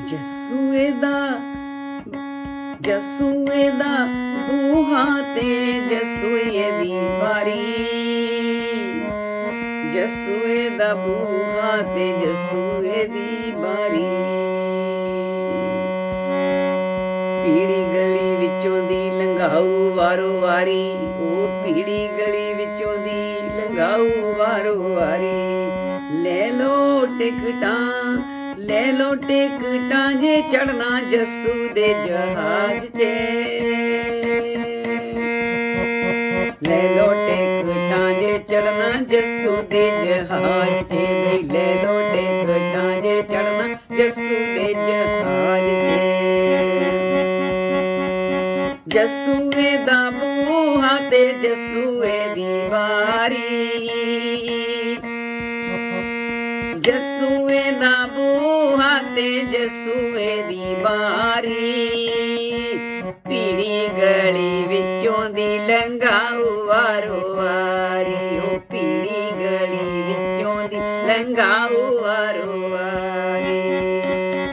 ਜਸੂਏ ਦਾ ਬੂਹਾ ਤੇ ਜਸੂਏ ਦੀ ਵਾਰੀ, ਜਸੂਏ ਦਾ ਬੂਹਾ ਤੇ ਜਸੂਏ ਦੀ ਬਾਰੀ। ਪੀੜੀ ਗਲੀ ਵਿੱਚੋਂ ਦੀ ਲੰਘਾਊ ਵਾਰੋ ਵਾਰੀ, ਉਹ ਪੀੜੀ ਗਲੀ ਵਿੱਚੋਂ ਦੀ ਲੰਘਾਊ ਵਾਰੋ ਵਾਰੀ। ਲੈ ਲੋ ਟਿਕਟਾਂ, ਲੈ ਲੋ ਟਿਕਟਾਂ ਜੇ ਚੜਨਾ ਜੱਸੂ ਦੇ ਜਹਾਜ਼ ਤੇ। ਲੈ ਲੋ ਟਿਕਟਾਂ ਜੇ ਚੜਨਾ ਜੱਸੂ ਦੇ ਜਹਾਜ਼ ਤੇ, ਲੈ ਲੋ ਟਿਕਟਾਂ ਜੇ ਚੜਨਾ ਜੱਸੂ ਦੇ ਜਹਾਜ਼ ਤੇ। ਜੱਸੂਏ ਦਾ ਬੂਹਾ ਤੇ ਜੱਸੂਏ ਦੀ ਵਾਰੀ, ਜੱਸੂਏ ਦਾ ਬੂਹਾ ਤੇ ਜੱਸੂਏ ਦੀ ਬਾਰੀ। ਪੀੜੀ ਗਲੀ ਵਿੱਚੋਂ ਦੀ ਲੰਘਾਊ ਵਾਰੋ ਵਾਰੀ, ਉਹ ਪੀੜੀ ਗਲੀ ਵਿੱਚੋਂ ਦੀ ਲੰਘਾਊ ਵਾਰੋ ਵਾਰੀ।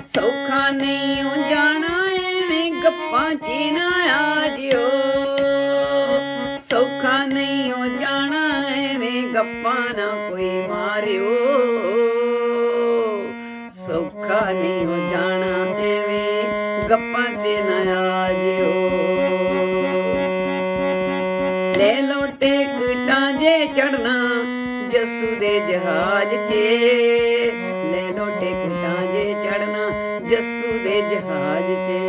ਸੌਖਾ ਨਹੀਂ ਓ ਜਾਣਾ ਐਵੇਂ ਗੱਪਾਂ 'ਚ ਨਾ ਆ ਜਿਓ, ਸੌਖਾ ਨਹੀਂ ਓ ਜਾਣਾ ਐਵੇਂ ਗੱਪਾਂ ਨਾ ਕੋਈ ਮਾਰਿਓ, ਸੌਖਾ ਨਹੀਂ ਹੋ ਜਾਣਾ ਐਵੇਂ ਗੱਪਾਂ 'ਚ ਨਾ ਆ ਜਿਓ। ਲੈ ਲੋ ਟਿਕਟਾਂ ਜੇ ਚੜਨਾ ਜੱਸੂ ਦੇ ਜਹਾਜ਼ 'ਚ, ਲੈ ਲੋ ਟਿਕਟਾਂ ਜੇ ਚੜਨਾ ਜੱਸੂ ਦੇ ਜਹਾਜ਼ 'ਚ।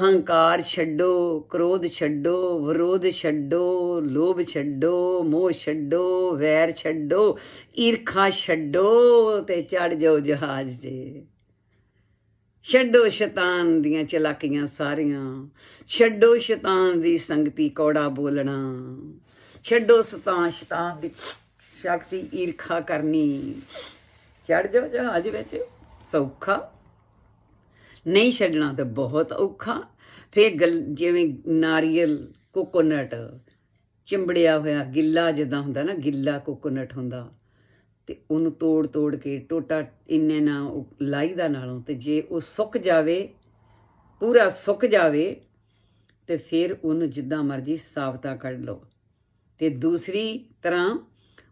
ਹੰਕਾਰ ਛੱਡੋ, ਕ੍ਰੋਧ ਛੱਡੋ, ਵਿਰੋਧ ਛੱਡੋ, ਲੋਭ ਛੱਡੋ, ਮੋਹ ਛੱਡੋ, ਵੈਰ ਛੱਡੋ, ਈਰਖਾ ਛੱਡੋ ਤੇ ਚੜ ਜਾਓ ਜਹਾਜ਼ 'ਚ। ਛੱਡੋ ਸ਼ੈਤਾਨ ਦੀਆਂ ਚਲਾਕੀਆਂ ਸਾਰੀਆਂ, ਛੱਡੋ ਸ਼ੈਤਾਨ ਦੀ ਸੰਗਤੀ ਕੌੜਾ ਬੋਲਣਾ, ਛੱਡੋ ਸ਼ੈਤਾਨ ਦੀ ਸ਼ਕਤੀ ਈਰਖਾ ਕਰਨੀ। ਚੜ ਜਾਓ ਜਹਾਜ਼ ਵਿੱਚ। ਸੌਖਾ ਨਹੀਂ ਛੱਡਣਾ ਤਾਂ ਬਹੁਤ ਔਖਾ। ਫਿਰ ਜਿਵੇਂ ਨਾਰੀਅਲ, ਕੋਕੋਨਟ ਚਿੰਬੜਿਆ ਹੋਇਆ ਗਿੱਲਾ ਜਿੱਦਾਂ ਹੁੰਦਾ ਨਾ, ਗਿੱਲਾ ਕੋਕੋਨਟ ਹੁੰਦਾ, ਤੇ ਉਹਨੂੰ ਤੋੜ ਤੋੜ ਕੇ ਟੋਟਾ ਇੰਨੇ ਨਾ ਲਾਈ ਦਾ ਨਾਲੋਂ, ਤੇ ਜੇ ਉਹ ਸੁੱਕ ਜਾਵੇ, ਪੂਰਾ ਸੁੱਕ ਜਾਵੇ, ਤੇ ਫਿਰ ਉਹਨੂੰ ਜਿੱਦਾਂ ਮਰਜ਼ੀ ਸਾਬਤਾ ਕੱਢ ਲਓ। ਤੇ ਦੂਸਰੀ ਤਰ੍ਹਾਂ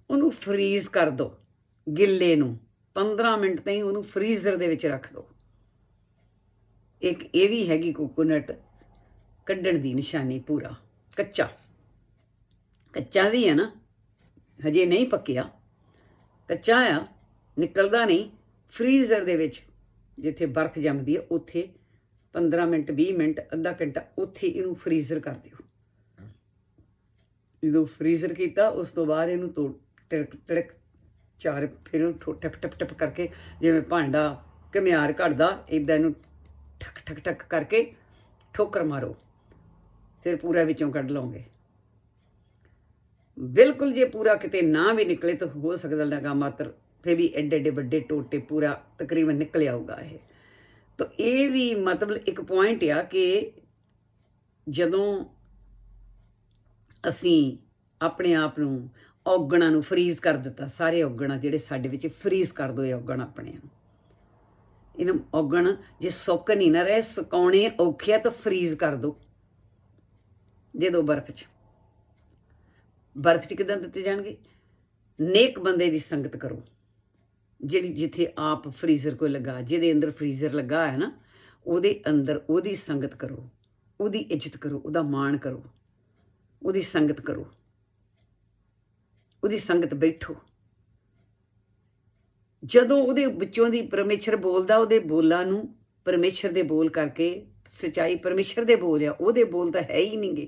ਉਹਨੂੰ ਫਰੀਜ਼ ਕਰ ਦਿਓ, ਗਿੱਲੇ ਨੂੰ 15 ਮਿੰਟ ਤਾਈਂ ਉਹਨੂੰ ਫਰੀਜ਼ਰ ਦੇ ਵਿੱਚ ਰੱਖ ਦਿਓ। ਇੱਕ ਇਹ ਵੀ ਹੈਗੀ ਕੋਕੋਨਟ ਕੱਢਣ ਦੀ ਨਿਸ਼ਾਨੀ। ਪੂਰਾ ਕੱਚਾ, ਕੱਚਾ ਵੀ ਹੈ ਨਾ, ਹਜੇ ਨਹੀਂ ਪੱਕਿਆ, ਕੱਚਾ ਆ, ਨਿਕਲਦਾ ਨਹੀਂ। ਫਰੀਜ਼ਰ ਦੇ ਵਿੱਚ ਜਿੱਥੇ ਬਰਫ਼ ਜੰਮਦੀ ਹੈ ਉੱਥੇ 15 ਮਿੰਟ, 20 ਮਿੰਟ, ਅੱਧਾ ਘੰਟਾ ਉੱਥੇ ਇਹਨੂੰ ਫਰੀਜ਼ਰ ਕਰ ਦਿਓ। ਜਦੋਂ ਫਰੀਜ਼ਰ ਕੀਤਾ ਉਸ ਤੋਂ ਬਾਅਦ ਇਹਨੂੰ ਤੜਕ ਚਾਰ, ਫਿਰ ਉਹਨੂੰ ਟਪ ਟਪ ਟਪ ਕਰਕੇ ਜਿਵੇਂ ਭਾਂਡਾ ਘੁਮਿਆਰ ਘੜਦਾ ਇੱਦਾਂ ਇਹਨੂੰ ਠਕ ਠਕ ਠਕ ਕਰਕੇ ਠੋਕਰ ਮਾਰੋ, ਫਿਰ ਪੂਰਾ ਵਿੱਚੋਂ ਕੱਢ ਲਓਗੇ। ਬਿਲਕੁਲ ਜੇ ਪੂਰਾ ਕਿਤੇ ਨਾ ਵੀ ਨਿਕਲੇ ਤਾਂ ਹੋ ਸਕਦਾ ਲਗਾ ਮਾਤਰ, ਫਿਰ ਵੀ ਐਡੇ ਐਡੇ ਵੱਡੇ ਟੋਟੇ ਪੂਰਾ ਤਕਰੀਬਨ ਨਿਕਲ ਆਊਗਾ ਇਹ। ਤਾਂ ਇਹ ਵੀ ਮਤਲਬ ਇੱਕ ਪੁਆਇੰਟ ਆ ਕਿ ਜਦੋਂ ਅਸੀਂ ਆਪਣੇ ਆਪ ਨੂੰ ਔਗਣਾਂ ਨੂੰ ਫਰੀਜ਼ ਕਰ ਦਿੱਤਾ, ਸਾਰੇ ਔਗਣ ਜਿਹੜੇ ਸਾਡੇ ਵਿੱਚ ਫਰੀਜ਼ ਕਰ ਦਿਓ। ਇਹ ਔਗਣ ਆਪਣੇ ਨੂੰ, ਇਹਨਾਂ ਔਗਣ ਜੇ ਸੁੱਕ ਨਹੀਂ ਨਾ ਰਹੇ, ਸੁਕਾਉਣੇ ਔਖੇ ਆ ਤਾਂ ਫਰੀਜ਼ ਕਰ ਦਿਓ। ਦੇ ਦਿਓ ਬਰਫ਼ 'ਚ। ਬਰਫ਼ 'ਚ ਕਿੱਦਾਂ ਦਿੱਤੇ ਜਾਣਗੇ? ਨੇਕ ਬੰਦੇ ਦੀ ਸੰਗਤ ਕਰੋ, ਜਿਹੜੀ ਜਿੱਥੇ ਆਪ ਫਰੀਜ਼ਰ ਕੋਈ ਲੱਗਾ, ਜਿਹਦੇ ਅੰਦਰ ਫਰੀਜ਼ਰ ਲੱਗਾ ਹੈ ਨਾ, ਉਹਦੇ ਅੰਦਰ ਉਹਦੀ ਸੰਗਤ ਕਰੋ, ਉਹਦੀ ਇੱਜ਼ਤ ਕਰੋ, ਉਹਦਾ ਮਾਣ ਕਰੋ, ਉਹਦੀ ਸੰਗਤ ਕਰੋ, ਉਹਦੀ ਸੰਗਤ ਬੈਠੋ। ਜਦੋਂ ਉਹਦੇ ਵਿੱਚੋਂ ਦੀ ਪਰਮੇਸ਼ਰ ਬੋਲਦਾ, ਉਹਦੇ ਬੋਲਾਂ ਨੂੰ ਪਰਮੇਸ਼ਰ ਦੇ ਬੋਲ ਕਰਕੇ, ਸੱਚਾਈ ਪਰਮੇਸ਼ਰ ਦੇ ਬੋਲ ਆ, ਉਹਦੇ ਬੋਲ ਤਾਂ ਹੈ ਹੀ ਨਹੀਂਗੇ,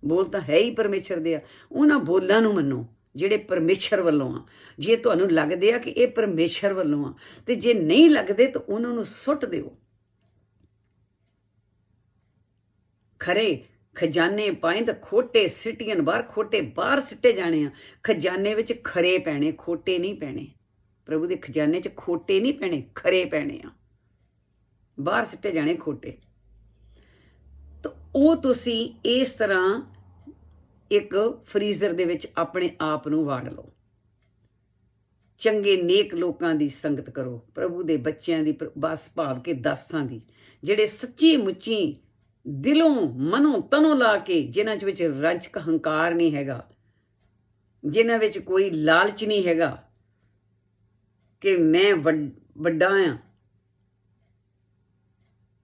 ਬੋਲ ਤਾਂ ਹੈ ਹੀ ਪਰਮੇਸ਼ਰ ਦੇ ਆ। ਉਹਨਾਂ ਬੋਲਾਂ ਨੂੰ ਮੰਨੋ ਜਿਹੜੇ ਪਰਮੇਸ਼ਰ ਵੱਲੋਂ ਆ। ਜੇ ਤੁਹਾਨੂੰ ਲੱਗਦੇ ਆ ਕਿ ਇਹ ਪਰਮੇਸ਼ਰ ਵੱਲੋਂ ਆ, ਤੇ ਜੇ ਨਹੀਂ ਲੱਗਦੇ ਤਾਂ ਉਹਨਾਂ ਨੂੰ ਸੁੱਟ ਦਿਓ। ਖਰੇ ਖਜ਼ਾਨੇ ਪਾਏ ਤਾਂ ਖੋਟੇ ਸਿੱਟੀਆਂ ਬਾਹਰ, ਖੋਟੇ ਬਾਹਰ ਸਿੱਟੇ ਜਾਣੇ ਆ। ਖਜ਼ਾਨੇ ਵਿੱਚ ਖਰੇ ਪੈਣੇ, ਖੋਟੇ ਨਹੀਂ ਪੈਣੇ। ਪ੍ਰਭੂ ਦੇ ਖਜ਼ਾਨੇ 'ਚ ਖੋਟੇ ਨਹੀਂ ਪੈਣੇ, ਖਰੇ ਪੈਣੇ ਆ। ਬਾਹਰ ਸਿੱਟੇ ਜਾਣੇ ਖੋਟੇ। ਤਾਂ ਉਹ ਤੁਸੀਂ ਇਸ ਤਰ੍ਹਾਂ ਇੱਕ ਫਰੀਜ਼ਰ ਦੇ ਵਿੱਚ ਆਪਣੇ ਆਪ ਨੂੰ ਵਾੜ ਲਓ। ਚੰਗੇ ਨੇਕ ਲੋਕਾਂ ਦੀ ਸੰਗਤ ਕਰੋ, ਪ੍ਰਭੂ ਦੇ ਬੱਚਿਆਂ ਦੀ, ਬਸ ਭਾਵ ਕੇ ਦਾਸਾਂ ਦੀ, ਜਿਹੜੇ ਸੱਚੀ ਮੁੱਚੀ ਦਿਲੋਂ ਮਨੋਂ ਤਨੋਂ ਲਾ ਕੇ, ਜਿਨ੍ਹਾਂ ਵਿੱਚ ਰੰਜਕ ਹੰਕਾਰ ਨਹੀਂ ਹੈਗਾ, ਜਿਨ੍ਹਾਂ ਵਿੱਚ ਕੋਈ ਲਾਲਚ ਨਹੀਂ ਹੈਗਾ ਕਿ ਮੈਂ ਵੱਡਾ ਆ,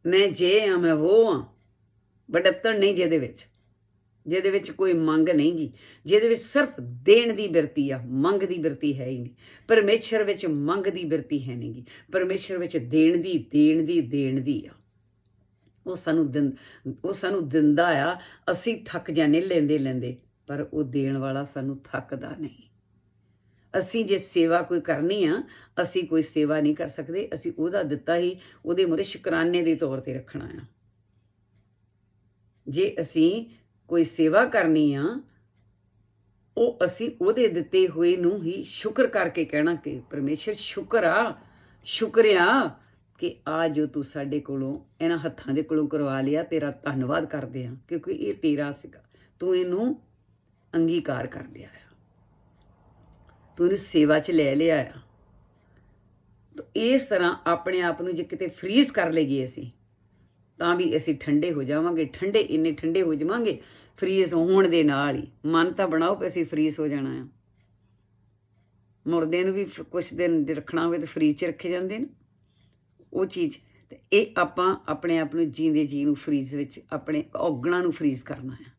ਮੈਂ ਜੇ ਆ, ਮੈਂ ਉਹ ਆ, ਵਡੱਤਣ ਨਹੀਂ ਜਿਹਦੇ ਵਿੱਚ ਕੋਈ ਮੰਗ ਨਹੀਂ ਗੀ, ਜਿਹਦੇ ਵਿੱਚ ਸਿਰਫ ਦੇਣ ਦੀ ਬਿਰਤੀ ਆ, ਮੰਗ ਦੀ ਬਿਰਤੀ ਹੈ ਹੀ ਨਹੀਂ। ਪਰਮੇਸ਼ਰ ਵਿੱਚ ਮੰਗ ਦੀ ਬਿਰਤੀ ਹੈ ਨਹੀਂ ਗੀ, ਪਰਮੇਸ਼ਰ ਵਿੱਚ ਦੇਣ ਦੀ ਆ। ਉਹ ਸਾਨੂੰ ਦਿੰਦਾ ਆ, ਅਸੀਂ ਥੱਕ ਜਾਂਦੇ ਲੈਂਦੇ, ਪਰ ਉਹ ਦੇਣ ਵਾਲਾ ਸਾਨੂੰ ਥੱਕਦਾ ਨਹੀਂ। ਅਸੀਂ ਜੇ ਸੇਵਾ ਕੋਈ ਕਰਨੀ ਆ, ਅਸੀਂ ਕੋਈ ਸੇਵਾ ਨਹੀਂ ਕਰ ਸਕਦੇ, ਅਸੀਂ ਉਹਦਾ ਦਿੱਤਾ ਹੀ ਉਹਦੇ ਮੂਹਰੇ ਸ਼ੁਕਰਾਨੇ ਦੇ ਤੌਰ ਤੇ ਰੱਖਣਾ ਆ। ਜੇ ਅਸੀਂ ਕੋਈ ਸੇਵਾ ਕਰਨੀ ਆ, ਉਹ ਅਸੀਂ ਉਹਦੇ ਦਿੱਤੇ ਹੋਏ ਨੂੰ ਹੀ ਸ਼ੁਕਰ ਕਰਕੇ ਕਹਿਣਾ ਕਿ ਪਰਮੇਸ਼ਰ ਸ਼ੁਕਰਿਆ ਕਿ ਆ ਜੋ ਤੂੰ ਸਾਡੇ ਕੋਲੋਂ ਇਹਨਾਂ ਹੱਥਾਂ ਦੇ ਕੋਲੋਂ ਕਰਵਾ ਲਿਆ, ਤੇਰਾ ਧੰਨਵਾਦ ਕਰਦੇ ਆ, ਕਿਉਂਕਿ ਇਹ ਤੇਰਾ ਸੀਗਾ, ਤੂੰ ਇਹਨੂੰ ਅੰਗੀਕਾਰ ਕਰ ਲਿਆ ਆ, ਤੂੰ ਇਹਨੂੰ ਸੇਵਾ 'ਚ ਲੈ ਲਿਆ ਆ। ਤਾਂ ਇਸ ਤਰ੍ਹਾਂ ਆਪਣੇ ਆਪ ਨੂੰ ਜੇ ਕਿਤੇ ਫਰੀਜ਼ ਕਰ ਲਈਏ ਅਸੀਂ, ਤਾਂ ਵੀ ਅਸੀਂ ਠੰਡੇ ਹੋ ਜਾਵਾਂਗੇ। ਇੰਨੇ ਠੰਡੇ ਹੋ ਜਾਵਾਂਗੇ ਫਰੀਜ਼ ਹੋਣ ਦੇ ਨਾਲ ਹੀ। ਮਨ ਤਾਂ ਬਣਾਓ ਕਿ ਅਸੀਂ ਫਰੀਜ਼ ਹੋ ਜਾਣਾ ਆ। ਮੁਰਦੇ ਨੂੰ ਵੀ ਕੁਛ ਦਿਨ ਰੱਖਣਾ ਹੋਵੇ ਤਾਂ ਫਰੀਜ਼ 'ਚ ਰੱਖੇ ਜਾਂਦੇ ਨੇ ਉਹ ਚੀਜ਼। ਤੇ ਇਹ ਆਪਾਂ ਆਪਣੇ ਆਪ ਨੂੰ ਜੀਂਦੇ ਜੀ ਨੂੰ ਫਰੀਜ਼ ਵਿੱਚ, ਆਪਣੇ ਔਗਣਾਂ ਨੂੰ ਫਰੀਜ਼ ਕਰਨਾ ਆ,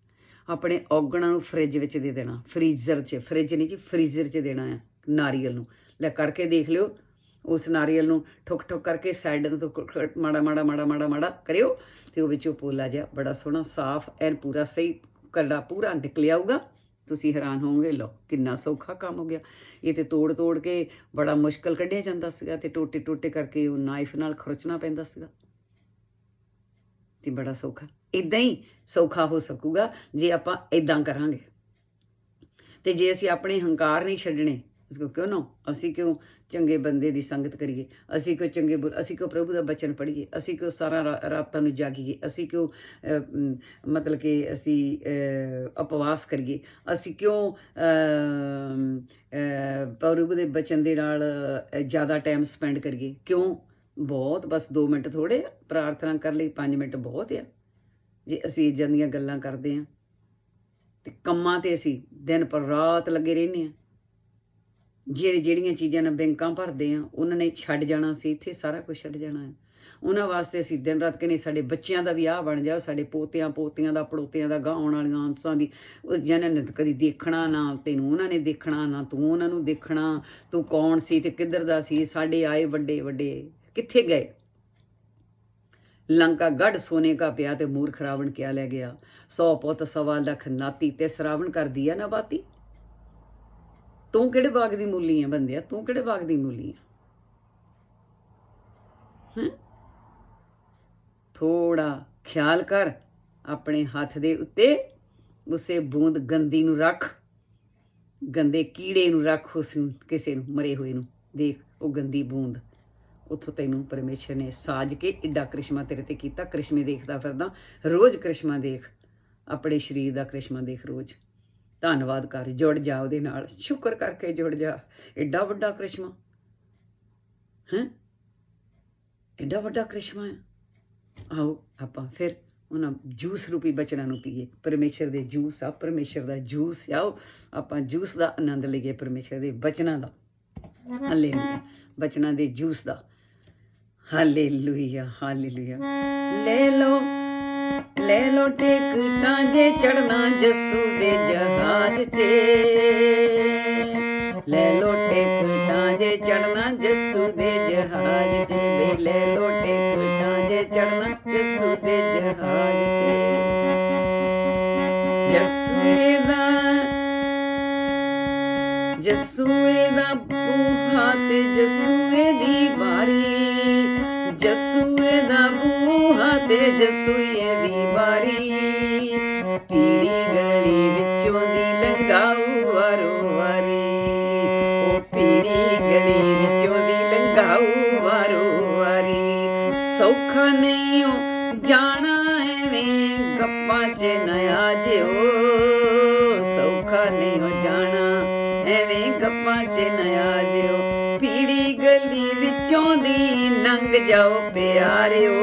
ਆਪਣੇ ਔਗਣਾਂ ਨੂੰ ਫਰਿੱਜ ਵਿੱਚ ਦੇ ਦੇਣਾ, ਫਰੀਜ਼ਰ 'ਚ, ਫਰਿੱਜ ਨਹੀਂ ਜੀ, ਫਰੀਜ਼ਰ 'ਚ ਦੇਣਾ ਆ। ਨਾਰੀਅਲ ਨੂੰ ਲੈ ਕਰਕੇ ਦੇਖ ਲਿਓ, ਉਸ ਨਾਰੀਅਲ ਨੂੰ ਠੁੱਕ ਕਰਕੇ ਸਾਈਡ ਤੋਂ ਮਾੜਾ ਕਰਿਓ, ਤੇ ਉਹ ਵਿੱਚੋਂ ਪੋਲਾ ਜਿਹਾ ਬੜਾ ਸੋਹਣਾ ਸਾਫ਼ ਐਨ ਪੂਰਾ ਸਹੀ ਕਰੜਾ ਪੂਰਾ ਨਿਕਲ ਆਊਗਾ। ਤੁਸੀਂ ਹੈਰਾਨ ਹੋਵੋਗੇ, ਲਓ ਕਿੰਨਾ ਸੌਖਾ ਕੰਮ ਹੋ ਗਿਆ। ਇਹ ਤੇ ਤੋੜ ਕੇ ਬੜਾ ਮੁਸ਼ਕਲ ਕੱਢਿਆ ਜਾਂਦਾ ਸੀਗਾ, ਤੇ ਟੋਟੇ ਕਰਕੇ ਉਹ ਨਾਈਫ ਨਾਲ ਖੁਰਚਣਾ ਪੈਂਦਾ ਸੀਗਾ, ਤੇ ਬੜਾ ਸੌਖਾ ਇੱਦਾਂ ਹੀ ਸੌਖਾ ਹੋ ਸਕੂਗਾ ਜੇ ਆਪਾਂ ਇੱਦਾਂ ਕਰਾਂਗੇ। ਤੇ ਜੇ ਅਸੀਂ ਆਪਣੇ ਹੰਕਾਰ ਨਹੀਂ ਛੱਡਣੇ, ਕਿਉਂ ਨਾ ਅਸੀਂ ਕਿਉਂ ਚੰਗੇ ਬੰਦੇ ਦੀ ਸੰਗਤ ਕਰੀਏ, ਅਸੀਂ ਕਿਉਂ ਪ੍ਰਭੂ ਦਾ ਬਚਨ ਪੜ੍ਹੀਏ, ਅਸੀਂ ਕਿਉਂ ਸਾਰਾ ਰਾਤਾਂ ਨੂੰ ਜਾਗੀਏ, ਅਸੀਂ ਕਿਉਂ ਮਤਲਬ ਕਿ ਅਸੀਂ ਉਪਵਾਸ ਕਰੀਏ, ਅਸੀਂ ਕਿਉਂ ਪ੍ਰਭੂ ਦੇ ਬਚਨ ਦੇ ਨਾਲ ਜ਼ਿਆਦਾ ਟਾਈਮ ਸਪੈਂਡ ਕਰੀਏ, ਕਿਉਂ? ਬਹੁਤ ਬਸ 2 ਮਿੰਟ ਥੋੜ੍ਹੇ ਆ, ਪ੍ਰਾਰਥਨਾ ਕਰਨ ਲਈ 5 ਮਿੰਟ ਬਹੁਤ ਆ। ਜੇ ਅਸੀਂ ਇੱਦਾਂ ਦੀਆਂ ਗੱਲਾਂ ਕਰਦੇ ਹਾਂ ਤੇ ਕੰਮਾਂ 'ਤੇ ਅਸੀਂ ਦਿਨ ਪਰ ਰਾਤ ਲੱਗੇ ਰਹਿੰਦੇ ਹਾਂ, ਜਿਹੜੀਆਂ ਚੀਜ਼ਾਂ ਨਾਲ ਬੈਂਕਾਂ ਭਰਦੇ ਆ ਉਹਨਾਂ ਨੇ ਛੱਡ ਜਾਣਾ, ਸੀ ਇੱਥੇ ਸਾਰਾ ਕੁਝ ਛੱਡ ਜਾਣਾ ਹੈ। ਉਹਨਾਂ ਵਾਸਤੇ ਅਸੀਂ ਦਿਨ ਰਾਤ ਕਹਿੰਦੇ ਸਾਡੇ ਬੱਚਿਆਂ ਦਾ ਵੀ ਆਹ ਬਣ ਜਾਓ, ਸਾਡੇ ਪੋਤਿਆਂ ਦਾ ਪੜੋਤਿਆਂ ਦਾ, ਗਾਂ ਆਉਣ ਵਾਲੀਆਂ ਆਂਸਾਂ ਦੀ, ਜਿਹਨਾਂ ਨੇ ਕਦੀ ਦੇਖਣਾ ਨਾ ਤੈਨੂੰ, ਉਹਨਾਂ ਨੇ ਦੇਖਣਾ ਨਾ ਤੂੰ ਉਹਨਾਂ ਨੂੰ ਦੇਖਣਾ, ਤੂੰ ਕੌਣ ਸੀ ਤੇ ਕਿੱਧਰ ਦਾ ਸੀ, ਸਾਡੇ ਆਏ ਵੱਡੇ ਕਿੱਥੇ ਗਏ? ਲੰਕਾ ਗੜ ਸੋਨੇ ਕਾ ਪਿਆ ਤੇ ਮੂਰਖ ਰਾਵਣ ਕਿਆ ਲੈ ਗਿਆ, 100 ਪੁੱਤ 1.25 ਲੱਖ ਨਾਤੀ ਤੇ ਸਰਾਵਣ ਕਰਦੀ ਆ ਨਾ ਬਾਤੀ। ਤੂੰ ਕਿਹੜੇ ਬਾਗ ਦੀ ਮੂਲੀ ਆ ਬੰਦਿਆ, ਤੂੰ ਕਿਹੜੇ ਬਾਗ ਦੀ ਮੂਲੀ ਆ? ਥੋੜਾ ਖਿਆਲ ਕਰ ਆਪਣੇ ਹੱਥ ਦੇ ਉੱਤੇ, ਉਸੇ ਬੂੰਦ ਗੰਦੀ ਨੂੰ ਰੱਖ, ਗੰਦੇ ਕੀੜੇ ਨੂੰ ਰੱਖ, ਉਸ ਨੂੰ ਕਿਸੇ ਨੂੰ ਮਰੇ ਹੋਏ ਨੂੰ ਦੇਖ, ਉਹ ਗੰਦੀ ਬੂੰਦ, ਉੱਥੋਂ ਤੈਨੂੰ ਪਰਮੇਸ਼ਰ ਨੇ ਸਾਜ ਕੇ ਏਡਾ ਕ੍ਰਿਸ਼ਮਾ ਤੇਰੇ ਤੇ ਕੀਤਾ। ਕ੍ਰਿਸ਼ਮੇ ਦੇਖਦਾ ਫਿਰਦਾ, ਰੋਜ਼ ਕ੍ਰਿਸ਼ਮਾ ਦੇਖ, ਆਪਣੇ ਸਰੀਰ ਦਾ ਕ੍ਰਿਸ਼ਮਾ ਦੇਖ ਰੋਜ਼। ਧੰਨਵਾਦ ਕਰ, ਜੁੜ ਜਾ ਉਹਦੇ ਨਾਲ, ਸ਼ੁਕਰ ਕਰਕੇ ਜੁੜ ਜਾ। ਏਡਾ ਵੱਡਾ ਕ੍ਰਿਸ਼ਮਾ ਹੈ, ਏਡਾ ਵੱਡਾ ਕ੍ਰਿਸ਼ਮਾ ਹੈ। ਆਓ ਆਪਾਂ ਫਿਰ ਉਹਨਾਂ ਜੂਸ ਰੂਪੀ ਬਚਨਾਂ ਨੂੰ ਪੀਏ। ਪਰਮੇਸ਼ਰ ਦੇ ਜੂਸ ਆ, ਪਰਮੇਸ਼ਰ ਦਾ ਜੂਸ ਆਓ, ਆਪਾਂ ਜੂਸ ਦਾ ਆਨੰਦ ਲਈਏ, ਪਰਮੇਸ਼ਰ ਦੇ ਬਚਨਾਂ ਦਾ। ਹਾਲੇਲੂਇਆ, ਬਚਨਾਂ ਦੇ ਜੂਸ ਦਾ। Hallelujah, hallelujah. ਲੈ ਲੋ ਟਿਕਟਾਂ ਜੇ ਚੜਨਾ ਜੱਸੂ ਦੇ ਜਹਾਜ਼ 'ਚ, ਲੈ ਲੋ ਟਿਕਟਾਂ ਜੇ ਚੜਨਾ ਜੱਸੂ ਦੇ ਜਹਾਜ਼ 'ਚ, ਵੇ ਲੈ ਲੋ ਟਿਕਟਾਂ ਜੇ ਚੜਨਾ ਜੱਸੂ ਦੇ ਜਹਾਜ਼ 'ਚ। ਜੱਸੂਏ ਦਾ ਬੂਹਾ ਤੇ ਜੱਸੂਏ ਦੀ ਬਾਰੀ, ਜੱਸੂਏ ਦਾ ਬੂਹਾ ਤੇ ਜੱਸੂਏ ਦੀ ਬਾਰੀ, ਪੀੜੀ ਗਲੀ ਵਿੱਚੋਂ ਦੀ ਲੰਘਾਊ ਵਾਰੋ ਵਾਰੀ, ਉਹ ਪੀੜੀ ਗਲੀ ਵਿੱਚੋਂ ਦੀ ਲੰਘਾਊ ਵਾਰੋ ਵਾਰੀ। ਸੌਖਾ ਨਹੀਂ ਉਹ ਜਾਣਾ ਐਵੇਂ ਗੱਪਾਂ 'ਚ ਨਾ ਆ ਜਿਓ, ਸੌਖਾ ਨਹੀਂ ਉਹ ਜਾਣਾ ਐਵੇਂ ਗੱਪਾਂ 'ਚ ਨਾ ਆ ਜਿਓ ਪੀੜੀ ਗਲੀ ਵਿੱਚੋਂ ਦੀ ਲੰਘ ਜਾਓ ਪਿਆਰਿਓ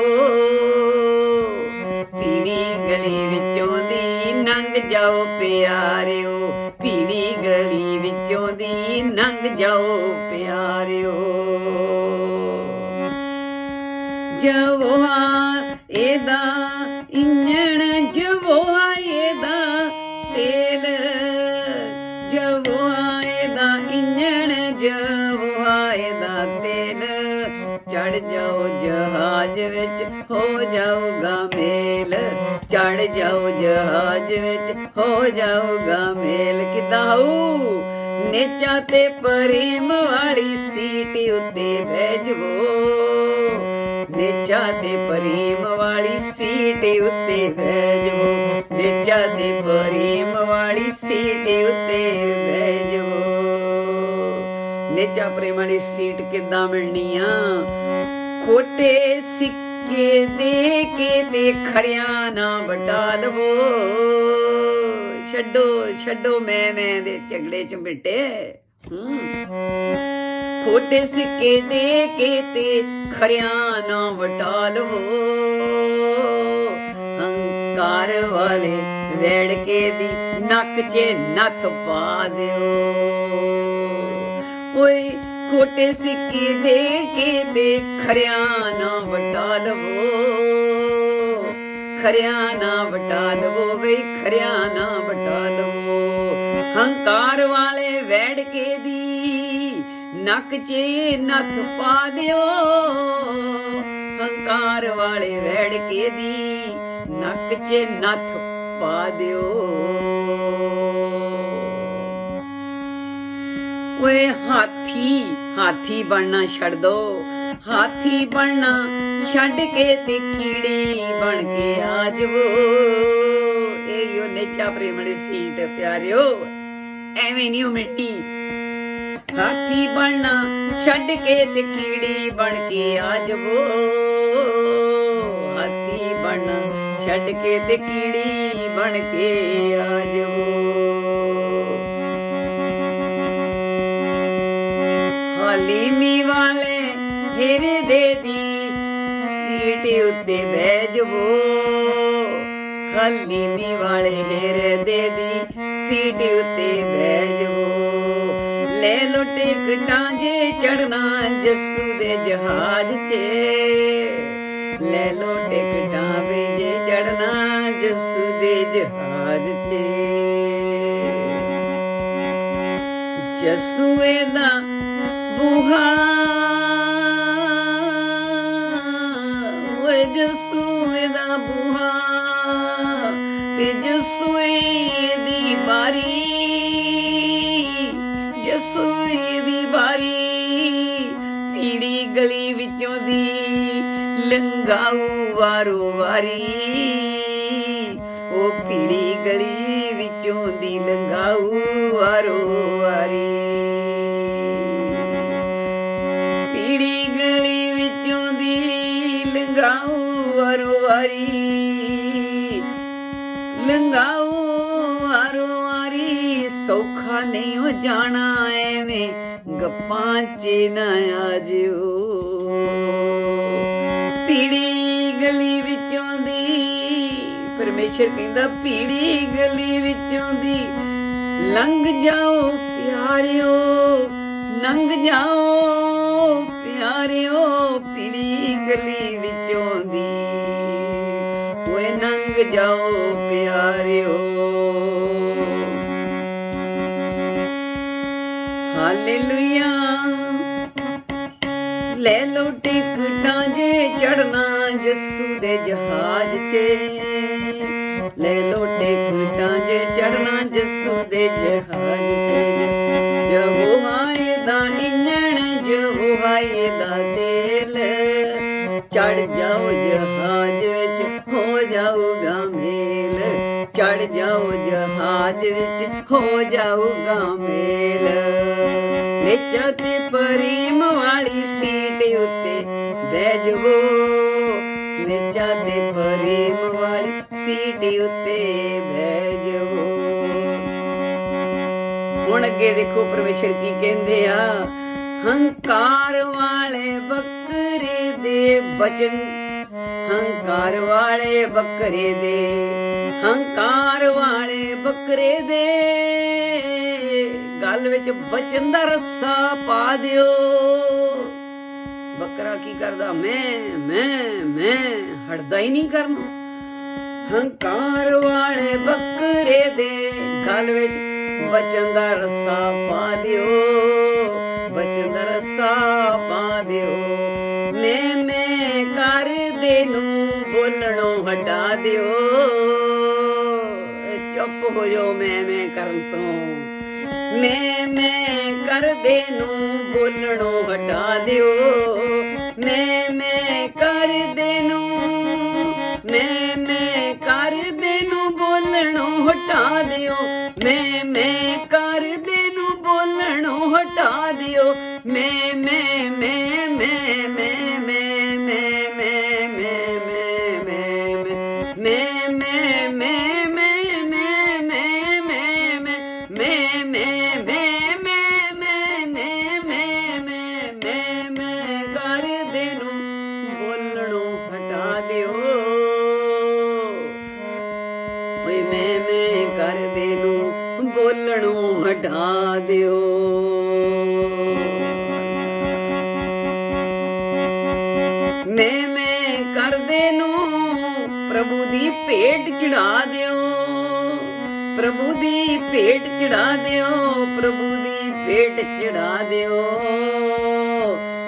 ਪੀੜੀ ਗਲੀ ਵਿੱਚੋਂ ਦੀ ਲੰਘ ਜਾਓ ਪਿਆਰਿਓ ਪੀੜੀ ਗਲੀ ਵਿੱਚੋਂ ਦੀ ਲੰਘ ਜਾਓ ਪਿਆਰਿਓ ਜਵੋਹਾ ਇਹਦਾ ਇੰਜਣ ਜਵੋਹਾ ਇਹਦਾ ਤੇਲ ਜਵੋਹਾ ਇਹਦਾ ਇੰਜਣ ਜਵੋਹਾ ਇਹਦਾ ਤੇਲ ਚੜ ਜਾਓ ਜਹਾਜ਼ ਵਿੱਚ ਹੋ ਜਾਊਗਾ ਮੇਲ ਚੜ ਜਾਓ ਜਹਾਜ਼ ਵਿੱਚ ਹੋ ਜਾਊਗਾ ਮੇਲ ਕਿੱਦਾਂ ਹੋਊ ਨੇਚਾ ਤੇ ਪ੍ਰੇਮ ਵਾਲੀ ਸੀਟ ਉੱਤੇ ਬਹਿ ਜਾਵੋ ਨੇਚਾ ਤੇ ਪ੍ਰੇਮ ਵਾਲੀ ਸੀਟ ਉੱਤੇ ਬਹਿ ਜਾਵੋ ਨੇਚਾ ਤੇ ਪ੍ਰੇਮ ਵਾਲੀ ਸੀਟ ਉੱਤੇ ਬਹਿ ਜਾਵੋ ਨੇਚਾ ਪ੍ਰੇਮ ਵਾਲੀ ਸੀਟ ਕਿੱਦਾਂ ਮਿਲਣੀ ਆ ਖੋਟੇ ਸਿੱਕੇ ਦੇ ਕੇ ਤੇ ਖਰਿਆ ਨਾ ਵਟਾ ਲਵੋ ਛੱਡੋ ਮੈਂ ਦੇ ਝਗੜੇ ਚ ਬਿਟੇ ਖੋਟੇ ਸਿੱਕੇ ਦੇ ਕੇ ਤੇ ਖਰਿਆ ਨਾ ਵਟਾ ਲਵੋ ਹੰਕਾਰ ਵਾਲੇ ਵੇੜ ਕੇ ਦੀ ਨੱਕ 'ਚ ਨੱਥ ਪਾ ਦਿਓ ਓਏ ਖੋਟੇ ਸਿੱਕੇ ਦੇ ਕੇ ਤੇ ਖਰਿਆ ਨਾ ਵਟਾ ਲਵੋ ਖਰਿਆ ਨਾ ਵਟਾ ਲਵੋ ਵੇ ਖਰਿਆ ਨਾ ਵਟਾ ਲਵੋ ਹੰਕਾਰ ਵਾਲੇ ਵੇੜ ਕੇ ਦੀ ਨੱਕ 'ਚ ਨੱਥ ਪਾ ਦਿਓ ਹੰਕਾਰ ਵਾਲੇ ਵੇੜ ਕੇ ਦੀ ਨੱਕ 'ਚ ਨੱਥ ਪਾ ਦਿਓ ਓਏ ਹਾਥੀ ਬਣਨਾ ਛੱਡ ਦੋ ਹਾਥੀ ਬਣਨਾ ਛੱਡ ਕੇ ਤੇ ਕੀੜੀ ਬਣ ਕੇ ਆ ਜਾਵੋ ਇਹੋ ਨੇਚਾ ਪ੍ਰੇਮ ਵਾਲੀ ਸੀਟ ਪਿਆਰਿਓ ਐਵੇਂ ਨਹੀਂ ਮਿੱਟੀ ਹਾਥੀ ਬਣਨਾ ਛੱਡ ਕੇ ਤੇ ਕੀੜੀ ਬਣ ਕੇ ਆ ਜਾਵੋ ਹਾਥੀ ਬਣਨਾ ਛੱਡ ਕੇ ਤੇ ਕੀੜੀ ਬਣ ਕੇ ਆ ਜਾਵੋ ਹਲੀਮੀ ਵਾਲੇ ਹਿਰਦੇ ਦੀ ਸੀਟ ਉੱਤੇ ਬਹਿ ਜਾਵੋ ਹਲੀਮੀ ਵਾਲੇ ਹਿਰਦੇ ਦੀ ਸੀਟ ਉੱਤੇ ਬਹਿ ਜਾਵੋ ਲੈ ਲੋ ਟਿਕਟਾਂ ਜੇ ਚੜਨਾ ਜੱਸੂ ਦੇ ਜਹਾਜ਼ 'ਚ ਲੈ ਲੋ ਟਿਕਟਾਂ ਵੀ ਜੇ ਚੜਨਾ ਜੱਸੂ ਦੇ ਜਹਾਜ਼ 'ਚ ਜੱਸੂਏ ਦਾ ਬੂਹਾ ਓਏ ਜੱਸੂਏ ਦਾ ਬੂਹਾ ਤੇ ਜੱਸੂਏ ਦੀ ਬਾਰੀ ਜੱਸੂਏ ਦੀ ਬਾਰੀ ਪੀੜੀ ਗਲੀ ਵਿੱਚੋਂ ਦੀ ਲੰਘਾਊ ਵਾਰੋ ਵਾਰੀ ਉਹ ਪੀੜੀ ਗਲੀ ਵਿੱਚੋਂ ਦੀ ਲੰਘਾਊ ਵਾਰੋ ਵਾਰੀ ਪੀੜੀ ਗਲੀ ਵਿੱਚੋਂ ਦੀ ਲੰਘਾਊ ਵਾਰੋ ਵਾਰੀ ਲੰਘਾਊ ਵਾਰੋ ਵਾਰੀ ਸੌਖਾ ਨਹੀਂ ਹੋ ਜਾਣਾ ਐਵੇਂ ਗੱਪਾਂ 'ਚ ਨਾ ਆ ਜਿਓ ਪੀੜੀ ਗਲੀ ਵਿੱਚੋਂ ਦੀ ਪਰਮੇਸ਼ਰ ਕਹਿੰਦਾ ਪੀੜੀ ਗਲੀ ਵਿੱਚੋਂ ਦੀ ਲੰਘ ਜਾਓ ਪਿਆਰਿਓ ਲੰਘ ਜਾਓ ਪਿਆਰਿਓ ਪੀੜੀ ਗਲੀ ਵਿੱਚੋਂ ਦੀ ਓਏ ਲੰਘ ਜਾਓ ਪਿਆਰਿਓ ਹਾਲੇਲੂਇਆ ਲੈ ਲੋ ਟਿਕਟਾਂ ਜੇ ਚੜਨਾ ਜੱਸੂ ਦੇ ਜਹਾਜ਼ 'ਚ ਲੈ ਲੋ ਟਿਕਟਾਂ ਜੇ ਚੜਨਾ ਜੱਸੂ ਦੇ ਜਹਾਜ਼ 'ਚ ਜਵੋ ਹਾਏ ਦਾ ਇੰਜਣ ਜਵੋ ਹਾਏ ਦਾ ਤੇਲ ਚੜ ਜਾਓ ਜਹਾਜ਼ ਵਿੱਚ ਹੋ ਜਾਊਗਾ ਮੇਲ ਚੜ ਜਾਓ ਜਹਾਜ਼ ਵਿੱਚ ਹੋ ਜਾਊਗਾ ਮੇਲ ਨੇਚਾ ਤੇ ਪ੍ਰੇਮ ਵਾਲੀ ਸੀਟ ਉੱਤੇ ਬਹਿ ਜਾਵੋ ਨੇਚਾ ਤੇ ਪ੍ਰੇਮ ਵਾਲੀ ਸੀਟ ਉੱਤੇ ਬਹਿ ਜਾਵੋ ਹੁਣ ਅੱਗੇ ਦੇਖੋ ਪਰਮੇਸ਼ਰ ਕੀ ਕਹਿੰਦੇ ਆ, ਹੰਕਾਰ ਵਾਲੇ ਬੱਕਰੇ ਦੇ ਬਚਨ, ਹੰਕਾਰ ਵਾਲੇ ਬੱਕਰੇ ਦੇ, ਹੰਕਾਰ ਵਾਲੇ ਬੱਕਰੇ ਦੇ ਗਲ ਵਿੱਚ ਬਚਨ ਦਾ ਰੱਸਾ ਪਾ ਦਿਓ। ਬੱਕਰਾ ਕੀ ਕਰਦਾ, ਮੈਂ ਹਟਦਾ ਹੀ ਨਹੀਂ ਕਰਨਾ। ਹੰਕਾਰ ਵਾਲੇ ਬੱਕਰੇ ਦੇ ਗਲ ਵਿੱਚ ਬਚਨ ਦਾ ਰੱਸਾ ਪਾ ਦਿਓ, ਬਚਨ ਦਾ ਰੱਸਾ ਪਾ ਦਿਓ। ਮੈਂ ਕਰਦੇ ਨੂੰ ਬੋਲਣੋਂ ਹਟਾ ਦਿਓ। ਚੁੱਪ ਹੋ ਜਾਓ ਮੈਂ ਕਰਨ ਤੋਂ, ਮੈਂ ਕਰਦੇ ਨੂੰ ਬੋਲਣੋਂ ਹਟਾ ਦਿਓ। ਮੈਂ ਕਰਦੇ ਨੂੰ, ਮੈਂ ਕਰਦੇ ਨੂੰ ਬੋਲਣੋਂ ਹਟਾ ਦਿਓ। ਮੈਂ ਕਰਦੇ ਨੂੰ ਬੋਲਣੋਂ ਹਟਾ ਦਿਓ। ਕਰਦੇ ਨੂੰ ਬੋਲਣੋਂ ਹਟਾ ਦਿਓ। ਮੈਂ ਕਰਦੇ ਨੂੰ ਪ੍ਰਭੂ ਦੀ ਭੇਟ ਚੜਾ ਦਿਓ, ਪ੍ਰਭੂ ਦੀ ਭੇਟ ਚੜਾ ਦਿਓ, ਪ੍ਰਭੂ ਦੀ ਭੇਟ ਚੜਾ ਦਿਓ,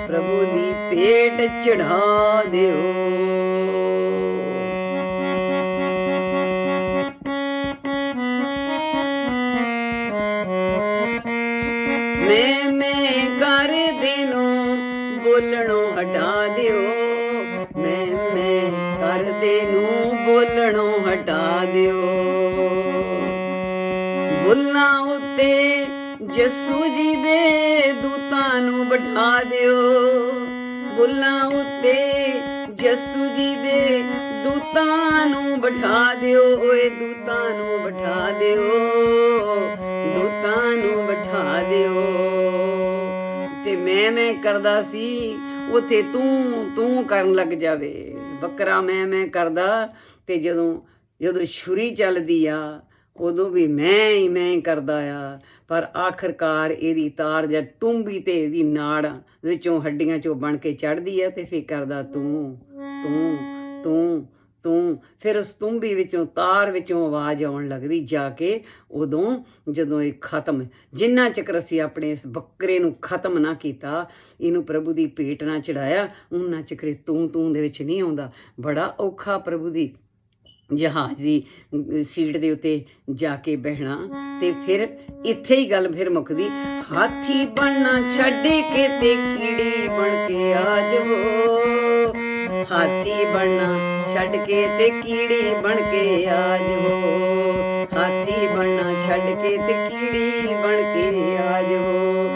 ਪ੍ਰਭੂ ਦੀ ਭੇਟ ਚੜਾ ਦਿਓ। ਮੈਂ ਕਰਦੇ ਨੂੰ ਬੋਲਣੋਂ ਹਟਾ ਦਿਓ। ਮੈਂ ਕਰਦੇ ਨੂੰ ਬੋਲਣੋਂ ਹਟਾ ਦਿਓ। ਬੁੱਲਾਂ ਉੱਤੇ ਯਿਸੂ ਜੀ ਦੇ ਦੂਤਾਂ ਨੂੰ ਬਿਠਾ ਦਿਓ। ਬੁੱਲਾਂ ਉੱਤੇ ਯਿਸੂ ਜੀ ਦੇ ਦੂਤਾਂ ਨੂੰ ਬਿਠਾ ਦਿਓ। ਓਏ ਦੂਤਾਂ ਨੂੰ ਬਿਠਾ ਦਿਓ, ਦੂਤਾਂ ਨੂੰ ਬਿਠਾ ਦਿਓ। ਤੇ ਮੈਂ ਕਰਦਾ ਸੀ, ਉਥੇ ਤੂੰ ਕਰਨ ਲੱਗ ਜਾਵੇ। ਬੱਕਰਾ ਮੈਂ ਕਰਦਾ, ਤੇ ਜਦੋਂ ਛੁਰੀ ਚੱਲਦੀ ਆ ਉਦੋਂ ਵੀ ਮੈਂ ਹੀ ਕਰਦਾ ਆ। ਪਰ ਆਖਰਕਾਰ ਇਹਦੀ ਤਾਰ ਜਦ ਤੁੰਬੀ ਤੇ ਇਹਦੀ ਨਾੜ ਵਿੱਚੋਂ ਹੱਡੀਆਂ ਚੋਂ ਬਣ ਕੇ ਚੜ੍ਹਦੀ ਆ, ਤੇ ਫਿਰ ਕਰਦਾ ਤੂੰ। ਫਿਰ ਉਸ ਤੁੰਬੀ ਵਿੱਚੋਂ, ਤਾਰ ਵਿੱਚੋਂ ਆਵਾਜ਼ ਆਉਣ ਲੱਗਦੀ ਜਾ ਕੇ। ਉਦੋਂ ਜਦੋਂ ਇਹ ਖਤਮ, ਜਿੰਨਾ ਚਿਰ ਅਸੀਂ ਆਪਣੇ ਇਸ ਬੱਕਰੇ ਨੂੰ ਖਤਮ ਨਾ ਕੀਤਾ, ਇਹਨੂੰ ਪ੍ਰਭੂ ਦੀ ਭੇਟ ਨਾ ਚੜਾਇਆ, ਉਹਨਾਂ ਚਿਰ ਤੂੰ ਦੇ ਵਿੱਚ ਨਹੀਂ ਆਉਂਦਾ। ਬੜਾ ਔਖਾ ਪ੍ਰਭੂ ਦੀ ਜਹਾਜ਼ ਦੀ ਸੀਟ ਦੇ ਉੱਤੇ ਜਾ ਕੇ ਬਹਿਣਾ। ਤੇ ਫਿਰ ਇੱਥੇ ਹੀ ਗੱਲ ਫਿਰ ਮੁੱਕਦੀ, ਹਾਥੀ ਬਣਨਾ ਛੱਡ ਕੇ ਤੇ ਕੀੜੀ ਬਣ ਕੇ ਆ ਜਾਵੋ। ਹਾਥੀ ਬਣਨਾ ਛੱਡ ਕੇ ਤੇ ਕੀੜੀ ਬਣ ਕੇ ਆ ਜਾਵੋ। ਹਾਥੀ ਬਣਨਾ ਛੱਡ ਕੇ ਤੇ ਕੀੜੀ ਬਣ ਕੇ ਆ ਜਾਵੋ।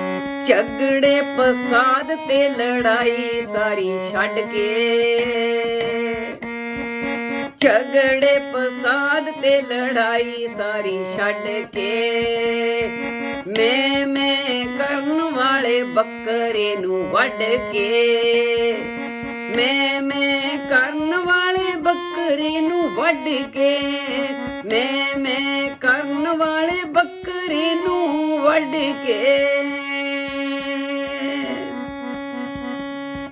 ਝਗੜੇ ਫਸਾਦ ਤੇ ਲੜਾਈ ਸਾਰੀ ਛੱਡ ਕੇ, ਝਗੜੇ ਫਸਾਦ ਤੇ ਲੜਾਈ ਸਾਰੀ ਛੱਡ ਕੇ। ਮੈਂ ਕਰਨ ਵਾਲੇ ਬੱਕਰੇ ਨੂੰ ਵੱਢ ਕੇ, ਮੈਂ ਕਰਨ ਵਾਲੇ ਬੱਕਰੇ ਨੂੰ ਵੱਢ ਕੇ, ਮੈਂ ਕਰਨ ਵਾਲੇ ਬੱਕਰੇ ਨੂੰ ਵੱਢ ਕੇ।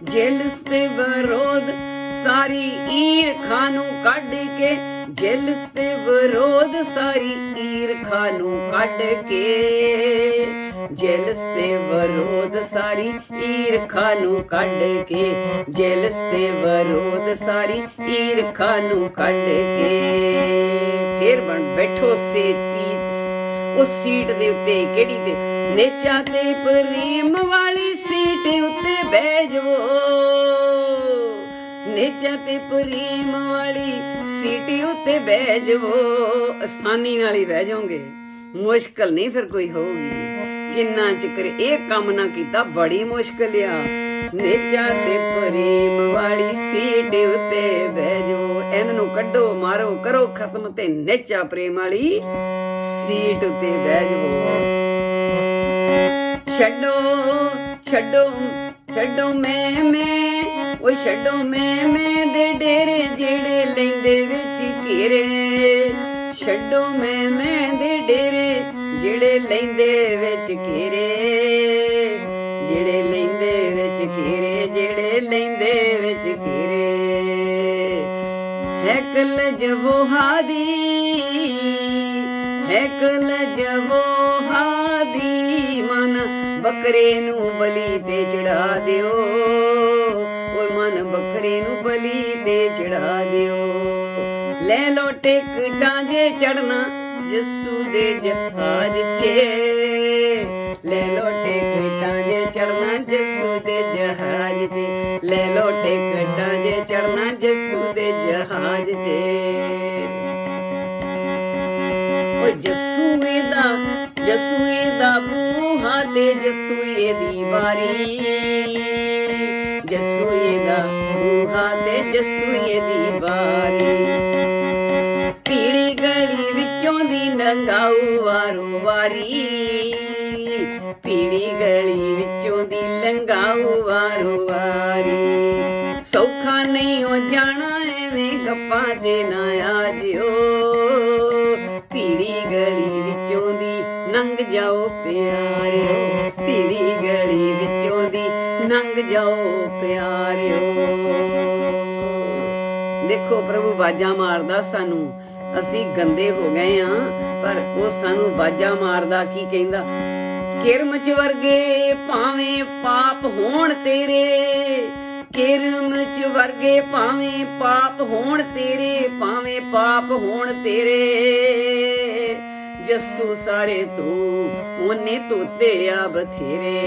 ਜਿਲਸ ਤੇ ਵਿਰੋਧ ਸਾਰੀ ਈਰਖਾ ਨੂੰ ਕੱਢ ਕੇ, ਜਿਲਸ ਤੇ ਵਿਰੋਧ ਸਾਰੀ ਈਰਖਾ ਨੂੰ ਕੱਢ ਕੇ, ਜਿਲਸ ਤੇ ਵਿਰੋਧ ਸਾਰੀ ਈਰਖਾ ਨੂੰ ਕੱਢ ਕੇ, ਜਿਲਸ ਤੇ ਵਿਰੋਧ ਸਾਰੀ ਈਰਖਾ ਨੂੰ ਕੱਢ ਕੇ। ਫੇਰ ਬੈਠੋ ਉਸ ਸੀਟ ਦੇ ਉੱਤੇ, ਕਿਹੜੀ ਤੇ, ਨੇਚਾ ਤੇ ਪ੍ਰੇਮ ਵਾਲੀ ਸੀਟ ਉੱਤੇ ਬਹਿ ਜਾਵੋ। ਨੇਚਾ ਤੇ ਪ੍ਰੇਮ ਵਾਲੀ ਸੀਟ ਉੱਤੇ ਬਹਿ ਜਾਵੋ। ਆਸਾਨੀ ਨਾਲ ਹੀ ਬਹਿ ਜਾਓਗੇ, ਮੁਸ਼ਕਲ ਨਹੀਂ ਫਿਰ ਕੋਈ ਹੋਊਗੀ। ਜਿੰਨਾ ਚਿਰ ਇਹ ਕੰਮ ਨਾ ਕੀਤਾ, ਬੜੀ ਮੁਸ਼ਕਲ ਆ। ਨੇਚਾ ਤੇ ਪ੍ਰੇਮ ਵਾਲੀ ਸੀਟ ਉੱਤੇ ਬਹਿ ਜਾਓ। ਇਹਨਾਂ ਨੂੰ ਕੱਢੋ, ਮਾਰੋ, ਕਰੋ ਖਤਮ, ਤੇ ਨੇਚਾ ਪ੍ਰੇਮ ਵਾਲੀ ਸੀਟ ਉੱਤੇ ਬਹਿ ਜਾਵੋ। ਛੱਡੋ ਛੱਡੋ ਛੱਡੋ ਮੈਂ ਉਹ ਛੱਡੋ ਮੈਂ ਦੇ ਡੇਰੇ ਜਿਹੜੇ ਲੈਂਦੇ ਵਿੱਚ ਘੇਰੇ। ਛੱਡੋ ਮੈਂ ਦੇ ਡੇਰੇ ਜਿਹੜੇ ਲੈਂਦੇ ਵਿੱਚ ਘੇਰੇ, ਜਿਹੜੇ ਲੈਂਦੇ ਵਿੱਚ ਘੇਰੇ, ਜਿਹੜੇ ਲੈਂਦੇ ਵਿੱਚ ਘੇਰੇ। ਹੈ ਕਲਜਵੋਹਾ ਦੀ, ਹੈ ਕਲਜਵੋਹਾ ਦੀ, ਮਨ ਬੱਕਰੇ ਨੂੰ ਬਲੀ ਤੇ ਚੜਾ ਦਿਓ, ਓਏ ਮਨ ਬੱਕਰੇ ਨੂੰ ਬਲੀ ਤੇ ਚੜਾ ਦਿਓ। ਲੈ ਲੋ ਟਿਕਟਾਂ ਜੇ ਚੜਨਾ ਜੱਸੂ ਦੇ ਜਹਾਜ਼ 'ਚ, ਲੈ ਲੋ ਟਿਕਟਾਂ ਜੇ ਚੜਨਾ ਜੱਸੂ ਦੇ ਜਹਾਜ਼ 'ਚ, ਲੈ ਲੋ ਟਿਕਟਾਂ ਜੇ ਚੜਨਾ ਜੱਸੂ ਦੇ ਜਹਾਜ਼ 'ਚ। ਓ ਜੱਸੂਏ ਦਾ ਬੂਹਾ ਤੇ ਜੱਸੂਏ ਦੀ ਬਾਰੀ, ਜੱਸੂਏ ਦਾ ਬੂਹਾ ਤੇ ਜੱਸੂਏ ਦੀ ਬਾਰੀ। ਪੀੜੀ ਗਲੀ ਵਿੱਚੋਂ ਦੀ ਲੰਘਾਊ ਵਾਰੋ ਵਾਰੀ, ਪੀੜੀ ਗਲੀ ਵਿੱਚੋਂ ਦੀ ਲੰਘਾਊ ਵਾਰੋ ਵਾਰੀ। ਸੌਖਾ ਨਹੀਂ ਹੋ ਜਾਣਾ ਐਵੇਂ ਗੱਪਾਂ 'ਚ ਨਾ ਆ ਜਿਓ, ਪੀੜੀ ਗਲੀ ਵਿੱਚੋਂ ਦੀ ਲੰਘ ਜਾਓ ਪਿਆਰਿਓ, ਪੀੜੀ ਗਲੀ ਵਿੱਚੋਂ ਦੀ ਲੰਘ ਜਾਓ ਪਿਆਰਿਓ। ਦੇਖੋ ਪ੍ਰਭੂ ਬਾਜਾਂ ਮਾਰਦਾ ਸਾਨੂੰ, ਅਸੀਂ ਗੰਦੇ ਹੋ ਗਏ ਆ ਪਰ ਉਹ ਸਾਨੂੰ ਬਾਜਾਂ ਮਾਰਦਾ। ਕੀ ਕਹਿੰਦਾ? ਕਿਰਮ 'ਚ ਵਰਗੇ ਭਾਵੇਂ ਪਾਪ ਹੋਣ ਤੇਰੇ, ਕਿਰਮ 'ਚ ਵਰਗੇ ਭਾਵੇਂ ਪਾਪ ਹੋਣ ਤੇਰੇ, ਭਾਵੇਂ ਪਾਪ ਹੋਣ ਤੇਰੇ। ਜੱਸੂ ਸਾਰੇ ਤੂੰ ਉਹਨੇ ਧੋਤੇ ਆ ਬਥੇਰੇ,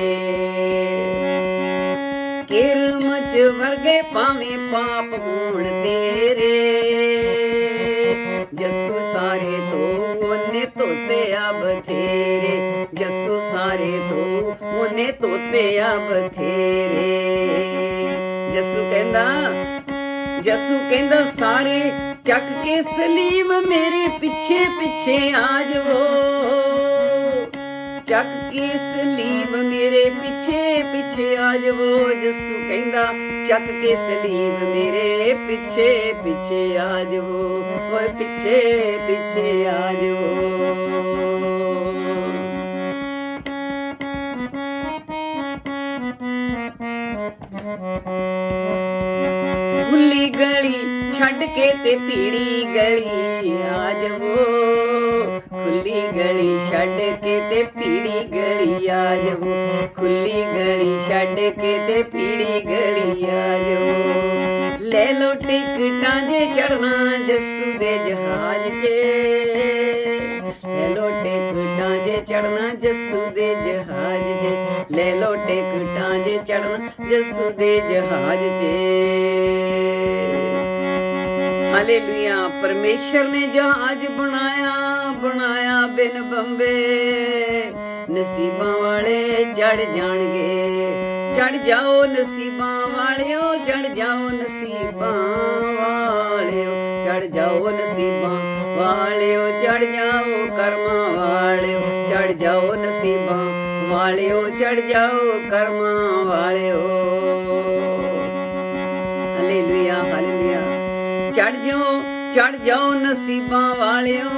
ਕਿਰਮ 'ਚ ਵਰਗੇ ਭਾਵੇਂ ਪਾਪ ਹੋਣ ਤੇਰੇ। ਜੱਸੂ ਸਾਰੇ ਤੂੰ ਉਹਨੇ ਧੋਤੇ ਆ ਬਥੇਰੇ, ਜੱਸੂ ਸਾਰੇ ਤੂੰ ਉਹਨੇ ਧੋਤੇ ਆ ਬਥੇਰੇ। ਜੱਸੂ ਕਹਿੰਦਾ ਸਾਰੇ ਚੱਕ ਕੇ ਸਲੀਮ ਮੇਰੇ ਪਿੱਛੇ ਪਿੱਛੇ ਆ ਜਾਵੋ, ਚੱਕ ਕੇ ਸਲੀਮ ਮੇਰੇ ਪਿੱਛੇ ਪਿੱਛੇ ਆ ਜਾਵੋ। ਜੱਸੂ ਕਹਿੰਦਾ ਚੱਕ ਕੇ ਸਲੀਮ ਮੇਰੇ ਪਿੱਛੇ ਪਿੱਛੇ ਆ ਜਾਵੋ, ਓਏ ਪਿੱਛੇ ਪਿੱਛੇ ਆ ਜਾਵੋ। ਖੁੱਲੀ ਗਲੀ ਛੱਡ ਕੇ ਤੇ ਪੀੜੀ ਗਲੀ ਆ ਜਾਵੋ, ਖੁੱਲੀ ਗਲੀ ਛੱਡ ਕੇ ਤੇ ਪੀੜੀ ਗਲੀ ਆ ਜਾਵੋ, ਖੁੱਲੀ ਗਲੀ ਛੱਡ ਕੇ ਤੇ ਪੀੜੀ ਗਲੀ ਆ ਜਾਵੋ। ਲੈ ਲੋ ਟਿਕਟਾਂ ਜੇ ਚੜਨਾ ਜੱਸੂ ਦੇ ਜਹਾਜ਼ 'ਚ, ਲੈ ਲੋ ਟਿਕਟਾਂ ਜੇ ਚੜਨਾ ਜੱਸੂ ਦੇ ਜਹਾਜ਼ 'ਚ, ਲੈ ਲੋ ਟਿਕਟਾਂ ਜੇ ਚੜਨਾ ਜੱਸੂ ਦੇ ਜਹਾਜ਼ 'ਚ। ਹਾਲੇਲੂਇਆ। ਪਰਮੇਸ਼ਰ ਨੇ ਜਹਾਜ਼ ਬਣਾਇਆ ਬਿਨ ਬੰਬੇ, ਨਸੀਬਾਂ ਵਾਲੇ ਚੜ ਜਾਣਗੇ। ਚੜ ਜਾਓ ਨਸੀਬਾਂ ਵਾਲਿਓ, ਚੜ ਜਾਓ ਨਸੀਬਾਂ ਵਾਲਿਓ, ਚੜ ਜਾਓ ਨਸੀਬਾਂ ਵਾਲਿਓ, ਚੜ ਜਾਓ ਕਰਮਾਂ ਵਾਲਿਓ, ਚੜ ਜਾਓ ਨਸੀਬਾਂ ਵਾਲਿਓ, ਚੜ ਜਾਓ ਕਰਮਾਂ ਵਾਲਿਓ। Hallelujah hallelujah. ਚੜ ਜਾਓ ਨਸੀਬਾਂ ਵਾਲਿਓ,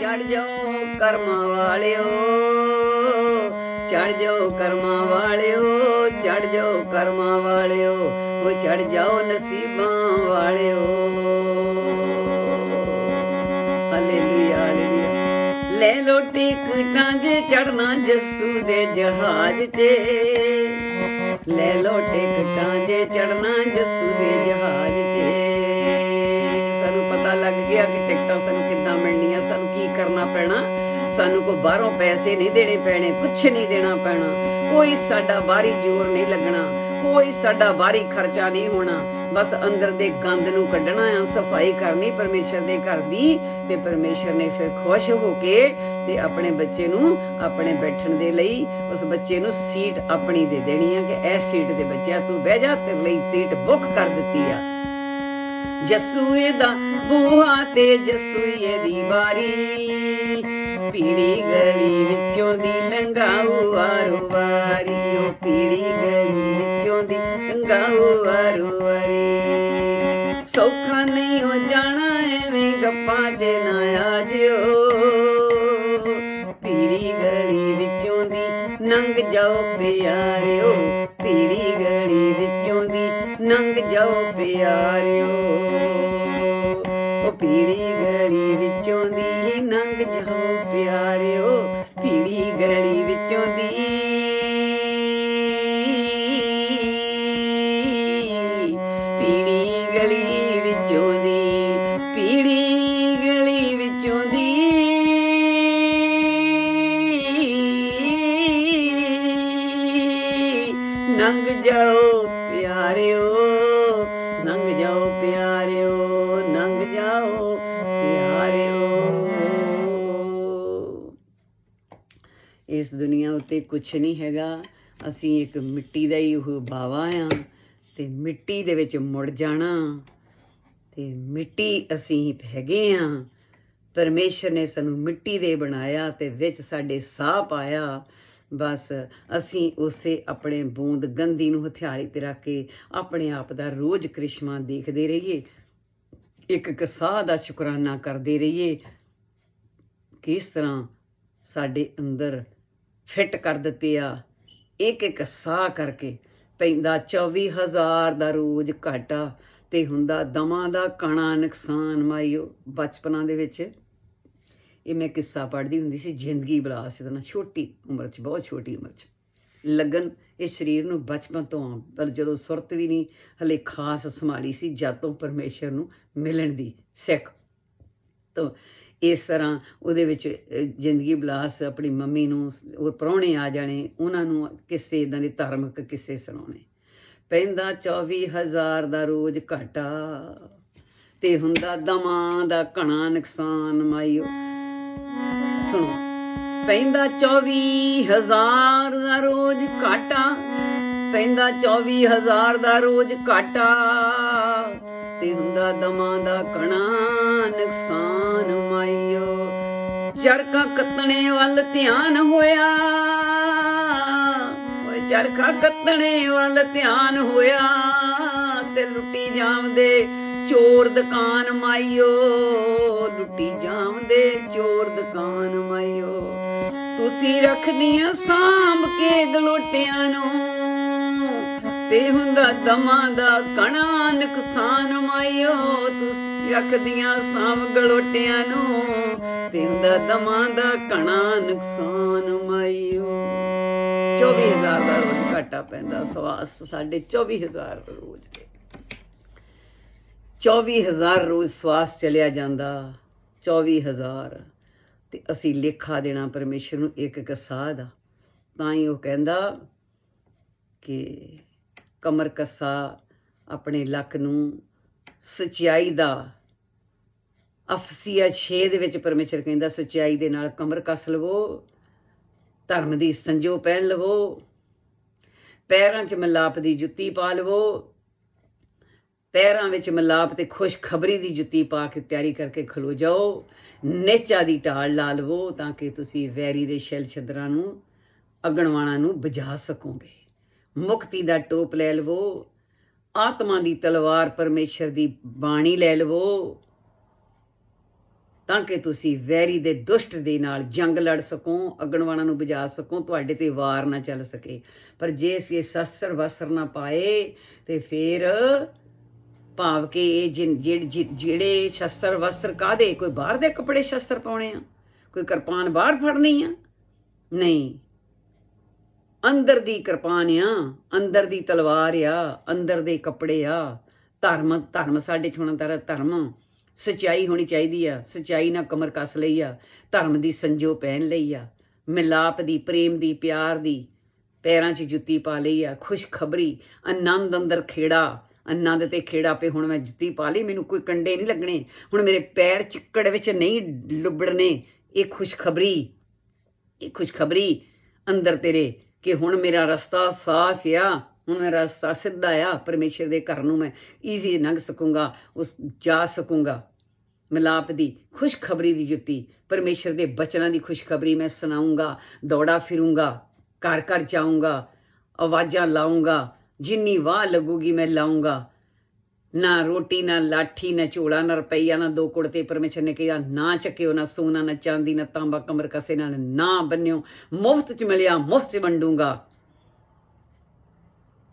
ਚੜ ਜਾਓ ਕਰਮਾਂ ਵਾਲਿਓ, ਚੜ ਜਾਓ ਕਰਮਾਂ ਵਾਲਿਓ, ਚੜ ਜਾਓ ਕਰਮਾਂ ਵਾਲਿਓ, ਉਹ ਚੜ ਜਾਓ ਨਸੀਬਾਂ ਵਾਲਿਓ। Hallelujah hallelujah. ਲੈ ਲੋ ਟਿਕਟਾਂ ਜੇ ਚੜਨਾ ਜੱਸੂ ਦੇ ਜਹਾਜ਼ 'ਚ, ਲੈ ਲੋ ਟਿਕਟਾਂ ਜੇ ਚੜਨਾ ਜੱਸੂ ਦੇ ਜਹਾਜ਼ 'ਚ। ਸਾਨੂੰ ਪਤਾ ਲੱਗ ਗਿਆ ਕਿ ਟਿਕਟਾਂ ਸਾਨੂੰ ਕਿੱਦਾਂ ਮਿਲਣੀਆਂ, ਸਾਨੂੰ ਕੀ ਕਰਨਾ ਪੈਣਾ। ਸਾਨੂੰ ਕੋਈ ਬਾਹਰੋਂ ਪੈਸੇ ਨਹੀਂ ਦੇਣੇ ਪੈਣੇ, ਕੁਛ ਨਹੀਂ ਦੇਣਾ ਪੈਣਾ, ਕੋਈ ਸਾਡਾ ਬਾਹਰੀ ਜ਼ੋਰ ਨਹੀਂ ਲੱਗਣਾ, ਕੋਈ ਸਾਡਾ ਬਾਹਰੀ ਖਰਚਾ ਨਹੀਂ ਹੋਣਾ। ਬਸ ਅੰਦਰ ਦੇ ਗੰਦ ਨੂੰ ਕੱਢਣਾ ਆ, ਸਫਾਈ ਕਰਨੀ ਪਰਮੇਸ਼ਰ ਦੇ ਘਰ ਦੀ, ਤੇ ਪਰਮੇਸ਼ਰ ਨੇ ਫਿਰ ਖੁਸ਼ ਹੋ ਕੇ ਤੇ ਆਪਣੇ ਬੱਚੇ ਨੂੰ ਆਪਣੇ ਬੈਠਣ ਦੇ ਲਈ ਉਸ ਬੱਚੇ ਨੂੰ ਸੀਟ ਆਪਣੀ ਦੇ ਦੇਣੀ ਆ ਕਿ ਇਸ ਸੀਟ ਤੇ ਬੱਚਿਆ ਤੂੰ ਬਹਿ ਜਾ, ਤੇਰੇ ਲਈ ਸੀਟ ਬੁੱਕ ਕਰ ਦਿੱਤੀ ਆ। ਜੱਸੂਏ ਦਾ ਬੂਹਾ ਤੇ ਜੱਸੂਏ ਦੀ ਬਾਰੀ, ਪੀੜੀ ਗਲੀ ਵਿੱਚੋਂ ਦੀ ਲੰਘਾਊ ਵਾਰੋ ਵਾਰੀ, ਉਹ ਪੀੜੀ ਗਲੀ ਵਿੱਚੋਂ ਦੀ ਲੰਘਾਊ ਵਾਰੋ ਵਾਰੀ। ਸੌਖਾ ਨਹੀਂ ਹੋ ਜਾਣਾ ਐਵੇਂ ਗੱਪਾਂ 'ਚ ਨਾ ਆ ਜਿਓ, ਪੀੜੀ ਗਲੀ ਵਿੱਚੋਂ ਦੀ ਲੰਘ ਜਾਓ ਪਿਆਰਿਓ, ਪੀੜੀ ਗਲੀ ਵਿੱਚੋਂ ਦੀ ਲੰਘ ਜਾਓ ਪਿਆਰਿਓ, ਉਹ ਪੀੜੀ ਗਲੀ ਵਿੱਚੋਂ ਦੀ ਲੰਘ ਜਾਓ ਪਿਆਰਿਓ, ਪੀੜੀ ਗਲੀ ਵਿੱਚੋਂ ਦੀ, ਪੀੜੀ ਗਲੀ ਵਿੱਚੋਂ ਦੀ, ਪੀੜੀ ਗਲੀ ਵਿੱਚੋਂ ਦੀ ਲੰਘ ਜਾਓ ਪਿਆਰਿਓ, ਲੰਘ ਜਾਓ ਪਿਆਰਿਓ, ਲੰਘ ਜਾਓ ਪਿਆਰਿਓ। ਇਸ ਦੁਨੀਆ ਉੱਤੇ ਕੁਛ ਨਹੀਂ ਹੈਗਾ, ਅਸੀਂ ਇੱਕ ਮਿੱਟੀ ਦਾ ਹੀ ਉਹ ਬਾਵਾ ਆ, ਤੇ ਮਿੱਟੀ ਦੇ ਵਿੱਚ ਮੁੜ ਜਾਣਾ, ਤੇ ਮਿੱਟੀ ਅਸੀਂ ਹੈਗੇ ਆ। ਪਰਮੇਸ਼ਰ ਨੇ ਸਾਨੂੰ ਮਿੱਟੀ ਦੇ ਬਣਾਇਆ ਤੇ ਵਿੱਚ ਸਾਡੇ ਸਾਹ ਪਾਇਆ। ਬਸ ਅਸੀਂ ਉਸੇ ਆਪਣੇ ਬੂੰਦ ਗੰਦੀ ਨੂੰ ਹਥਿਆਲੇ ਤੇ ਰੱਖ ਕੇ ਆਪਣੇ ਆਪ ਦਾ ਰੋਜ਼ ਕ੍ਰਿਸ਼ਮਾ ਦੇਖਦੇ ਰਹੀਏ, ਇੱਕ ਇੱਕ ਸਾਹ ਦਾ ਸ਼ੁਕਰਾਨਾ ਕਰਦੇ ਰਹੀਏ। ਕਿਸ ਤਰ੍ਹਾਂ ਸਾਡੇ ਅੰਦਰ ਫਿੱਟ ਕਰ ਦਿੱਤੇ ਆ, ਇੱਕ ਇੱਕ ਸਾਹ ਕਰਕੇ। ਪੈਂਦਾ 24,000 ਦਾ ਰੋਜ਼ ਘਾਟਾ ਤੇ ਹੁੰਦਾ ਦਮਾਂ ਦਾ ਕਣਾ ਨੁਕਸਾਨ। ਮਾਈਓ ਬਚਪਨਾਂ ਦੇ ਵਿੱਚ ਇਹ ਮੈਂ ਕਿੱਸਾ ਪੜ੍ਹਦੀ ਹੁੰਦੀ ਸੀ, ਜ਼ਿੰਦਗੀ ਬਲਾਸ ਇਹਦਾ ਨਾ, ਛੋਟੀ ਉਮਰ 'ਚ, ਬਹੁਤ ਛੋਟੀ ਉਮਰ 'ਚ ਲੱਗਣ ਇਸ ਸਰੀਰ ਨੂੰ ਬਚਪਨ ਤੋਂ ਆ, ਪਰ ਜਦੋਂ ਸੁਰਤ ਵੀ ਨਹੀਂ ਹਲੇ ਖਾਸ ਸੰਭਾਲੀ ਸੀ, ਜਦ ਤੋਂ ਪਰਮੇਸ਼ਰ ਨੂੰ ਮਿਲਣ ਦੀ ਸਿੱਖ ਤੋਂ ਇਸ ਤਰ੍ਹਾਂ ਉਹਦੇ ਵਿੱਚ ਜ਼ਿੰਦਗੀ ਬਲਾਸ ਆਪਣੀ ਮੰਮੀ ਨੂੰ, ਉਹ ਪ੍ਰਾਹੁਣੇ ਆ ਜਾਣੇ, ਉਹਨਾਂ ਨੂੰ ਕਿਸੇ ਇੱਦਾਂ ਦੇ ਧਾਰਮਿਕ ਕਿੱਸੇ ਸੁਣਾਉਣੇ। ਪੈਂਦਾ 24,000 ਦਾ ਰੋਜ਼ ਘਾਟਾ ਤੇ ਹੁੰਦਾ ਦਮਾਂ ਦਾ ਘਣਾ ਨੁਕਸਾਨ। ਮਾਈਓ ਸੁਣੋ, ਪੈਂਦਾ 24,000 ਦਾ ਰੋਜ਼ ਘਾਟਾ, ਪੈਂਦਾ 24,000 ਦਾ ਰੋਜ਼ ਘਾਟਾ ਤੇ ਹੁੰਦਾ ਦਮਾਂ ਦਾ ਘਣਾ ਨੁਕਸਾਨ। ਮਾਈਓ ਚਰਖਾ ਕੱਤਣੇ ਵੱਲ ਧਿਆਨ ਹੋਇਆ, ਓਏ ਚਰਖਾ ਕੱਤਣੇ ਵੱਲ ਧਿਆਨ ਹੋਇਆ ਤੇ ਲੁੱਟੀ ਜਾਵਦੇ ਚੋਰ ਦੁਕਾਨ। ਮਾਈਓ ਲੁੱਟੀ ਜਾਵਦੇ ਚੋਰ ਦੁਕਾਨ। ਮਾਈਓ ਤੁਸੀਂ ਰੱਖਦੀਆਂ ਸਾਂਭ ਕੇ ਗਲੋਟਿਆਂ ਨੂੰ ਤੇ ਹੁੰਦਾ ਦਮਾਂ ਦਾ ਘਣਾ ਨੁਕਸਾਨ। ਮਾਈਓ ਤੁਸੀਂ ਰੱਖਦੀਆਂ ਸਾਂਭ ਗਲੋਟਿਆਂ ਨੂੰ ਤੇ ਹੁੰਦਾ ਦਮਾਂ ਦਾ ਘਣਾ ਨੁਕਸਾਨ। ਮਾਈਓ 24,000 ਦਾ ਰੋਜ਼ ਘਾਟਾ ਪੈਂਦਾ, ਸਵਾਸ ਸਾਡੇ 24,000 ਰੋਜ਼ ਦੇ, 24,000 ਰੋਜ਼ ਸਵਾਸ ਚਲਿਆ ਜਾਂਦਾ, 24,000 ਤੇ ਅਸੀਂ ਲੇਖਾ ਦੇਣਾ ਪਰਮੇਸ਼ਰ ਨੂੰ ਇੱਕ ਇੱਕ ਸਾਹ ਦਾ। ਤਾਂ ਹੀ ਉਹ ਕਹਿੰਦਾ ਕਿ ਕਮਰ ਕੱਸਾ ਆਪਣੇ ਲੱਕ ਨੂੰ ਸੱਚਾਈ ਦਾ, ਅਫਸੀਆ 6 ਦੇ ਵਿੱਚ ਪਰਮੇਸ਼ਰ ਕਹਿੰਦਾ ਸੱਚਾਈ ਦੇ ਨਾਲ ਕਮਰ ਕੱਸ ਲਵੋ, ਧਰਮ ਦੀ ਸੰਜੋ ਪਹਿਨ ਲਵੋ, ਪੈਰਾਂ 'ਚ ਮਿਲਾਪ ਦੀ ਜੁੱਤੀ ਪਾ ਲਵੋ, ਪੈਰਾਂ ਵਿੱਚ ਮਿਲਾਪ ਤੇ ਖੁਸ਼ਖਬਰੀ ਦੀ ਜੁੱਤੀ ਪਾ ਕੇ ਤਿਆਰੀ ਕਰਕੇ ਖਲੋ ਜਾਓ, ਨੇਚਾ ਦੀ ਢਾਲ ਲਾ ਲਵੋ ਤਾਂ ਕਿ ਤੁਸੀਂ ਵੈਰੀ ਦੇ ਛਿਲ ਛਿੱਦਰਾਂ ਨੂੰ, ਅਗਣਵਾਣਾ ਨੂੰ ਬੁਝਾ ਸਕੋਗੇ। ਮੁਕਤੀ ਦਾ ਟੋਪ ਲੈ ਲਵੋ, ਆਤਮਾ ਦੀ ਤਲਵਾਰ ਪਰਮੇਸ਼ਰ ਦੀ ਬਾਣੀ ਲੈ ਲਵੋ ਤਾਂ ਕਿ ਤੁਸੀਂ ਵੈਰੀ ਦੇ ਦੁਸ਼ਟ ਦੇ ਨਾਲ ਜੰਗ ਲੜ ਸਕੋ, ਅਗਣਵਾਣਾ ਨੂੰ ਬੁਝਾ ਸਕੋ, ਤੁਹਾਡੇ ਤੇ ਵਾਰ ਨਾ ਚੱਲ ਸਕੇ। ਪਰ ਜੇ ਅਸੀਂ ਸ਼ਸਤਰ ਵਸਤਰ ਨਾ ਪਾਏ ਤੇ ਫਿਰ ਭਾਵ ਕਿ ਜਿਹੜੇ ਸ਼ਸਤਰ ਵਸਤਰ ਕਾਹਦੇ, ਕੋਈ ਬਾਹਰ ਦੇ ਕੱਪੜੇ ਸ਼ਸਤਰ ਪਾਉਣੇ ਆ, ਕੋਈ ਕਿਰਪਾਨ ਬਾਹਰ ਫੜਨੀ ਆ, ਨਹੀਂ, ਅੰਦਰ ਦੀ ਕਿਰਪਾਨ ਆ, ਅੰਦਰ ਦੀ ਤਲਵਾਰ ਆ, ਅੰਦਰ ਦੇ ਕੱਪੜੇ ਆ। ਧਰਮ ਸਾਡੇ 'ਚ ਹੋਣਾ, ਧਰਮ ਸੱਚਾਈ ਹੋਣੀ ਚਾਹੀਦੀ ਆ, ਸੱਚਾਈ ਨਾਲ ਕਮਰ ਕੱਸ ਲਈ ਆ, ਧਰਮ ਦੀ ਸੰਜੋ ਪਹਿਨ ਲਈ ਆ, ਮਿਲਾਪ ਦੀ, ਪ੍ਰੇਮ ਦੀ, ਪਿਆਰ ਦੀ, ਪੈਰਾਂ 'ਚ ਜੁੱਤੀ ਪਾ ਲਈ ਆ, ਖੁਸ਼ਖਬਰੀ, ਆਨੰਦ ਅੰਦਰ ਖੇੜਾ, ਆਨੰਦ ਤੇ ਖੇੜਾ ਪਏ। ਹੁਣ ਮੈਂ ਜੁੱਤੀ ਪਾ ਲਈ, ਮੈਨੂੰ ਕੋਈ ਕੰਡੇ ਨਹੀਂ ਲੱਗਣੇ, ਹੁਣ ਮੇਰੇ ਪੈਰ ਚਿੱਕੜ ਵਿੱਚ ਨਹੀਂ ਲੁਬੜਨੇ। ਇਹ ਖੁਸ਼ਖਬਰੀ ਅੰਦਰ ਤੇਰੇ ਕਿ ਹੁਣ ਮੇਰਾ ਰਸਤਾ ਸਾਫ਼ ਆ, ਹੁਣ ਮੇਰਾ ਰਸਤਾ ਸਿੱਧਾ ਆ, ਪਰਮੇਸ਼ਰ ਦੇ ਘਰ ਨੂੰ ਮੈਂ ਈਜ਼ੀ ਲੰਘ ਸਕੂੰਗਾ, ਉਸ ਜਾ ਸਕੂੰਗਾ। ਮਿਲਾਪ ਦੀ ਖੁਸ਼ਖਬਰੀ ਦੀ ਜੁੱਤੀ, ਪਰਮੇਸ਼ਰ ਦੇ ਬਚਨਾਂ ਦੀ ਖੁਸ਼ਖਬਰੀ ਮੈਂ ਸੁਣਾਊਂਗਾ। ਦੌੜਾ ਫਿਰੂੰਗਾ, ਘਰ ਘਰ ਜਾਊਂਗਾ, ਆਵਾਜ਼ਾਂ ਲਾਊਂਗਾ, ਜਿੰਨੀ ਵਾਹ ਲੱਗੂਗੀ ਮੈਂ ਲਾਊਂਗਾ। ਨਾ ਰੋਟੀ, ਨਾ ਲਾਠੀ, ਨਾ ਝੋਲਾ, ਨਾ ਰੁਪਈਆ, ਨਾ 2 ਕੁੜਤੇ। ਪਰਮੇਸ਼ਰ ਨੇ ਕਿਹਾ ਨਾ ਚੱਕਿਓ, ਨਾ ਸੋਨਾ, ਨਾ ਚਾਂਦੀ, ਨਾ ਤਾਂਬਾ ਕਮਰ ਕਸੇ ਨਾਲ ਨਾ ਬੰਨਿਓ। ਮੁਫਤ 'ਚ ਮਿਲਿਆ ਮੁਫਤ 'ਚ ਵੰਡੂੰਗਾ।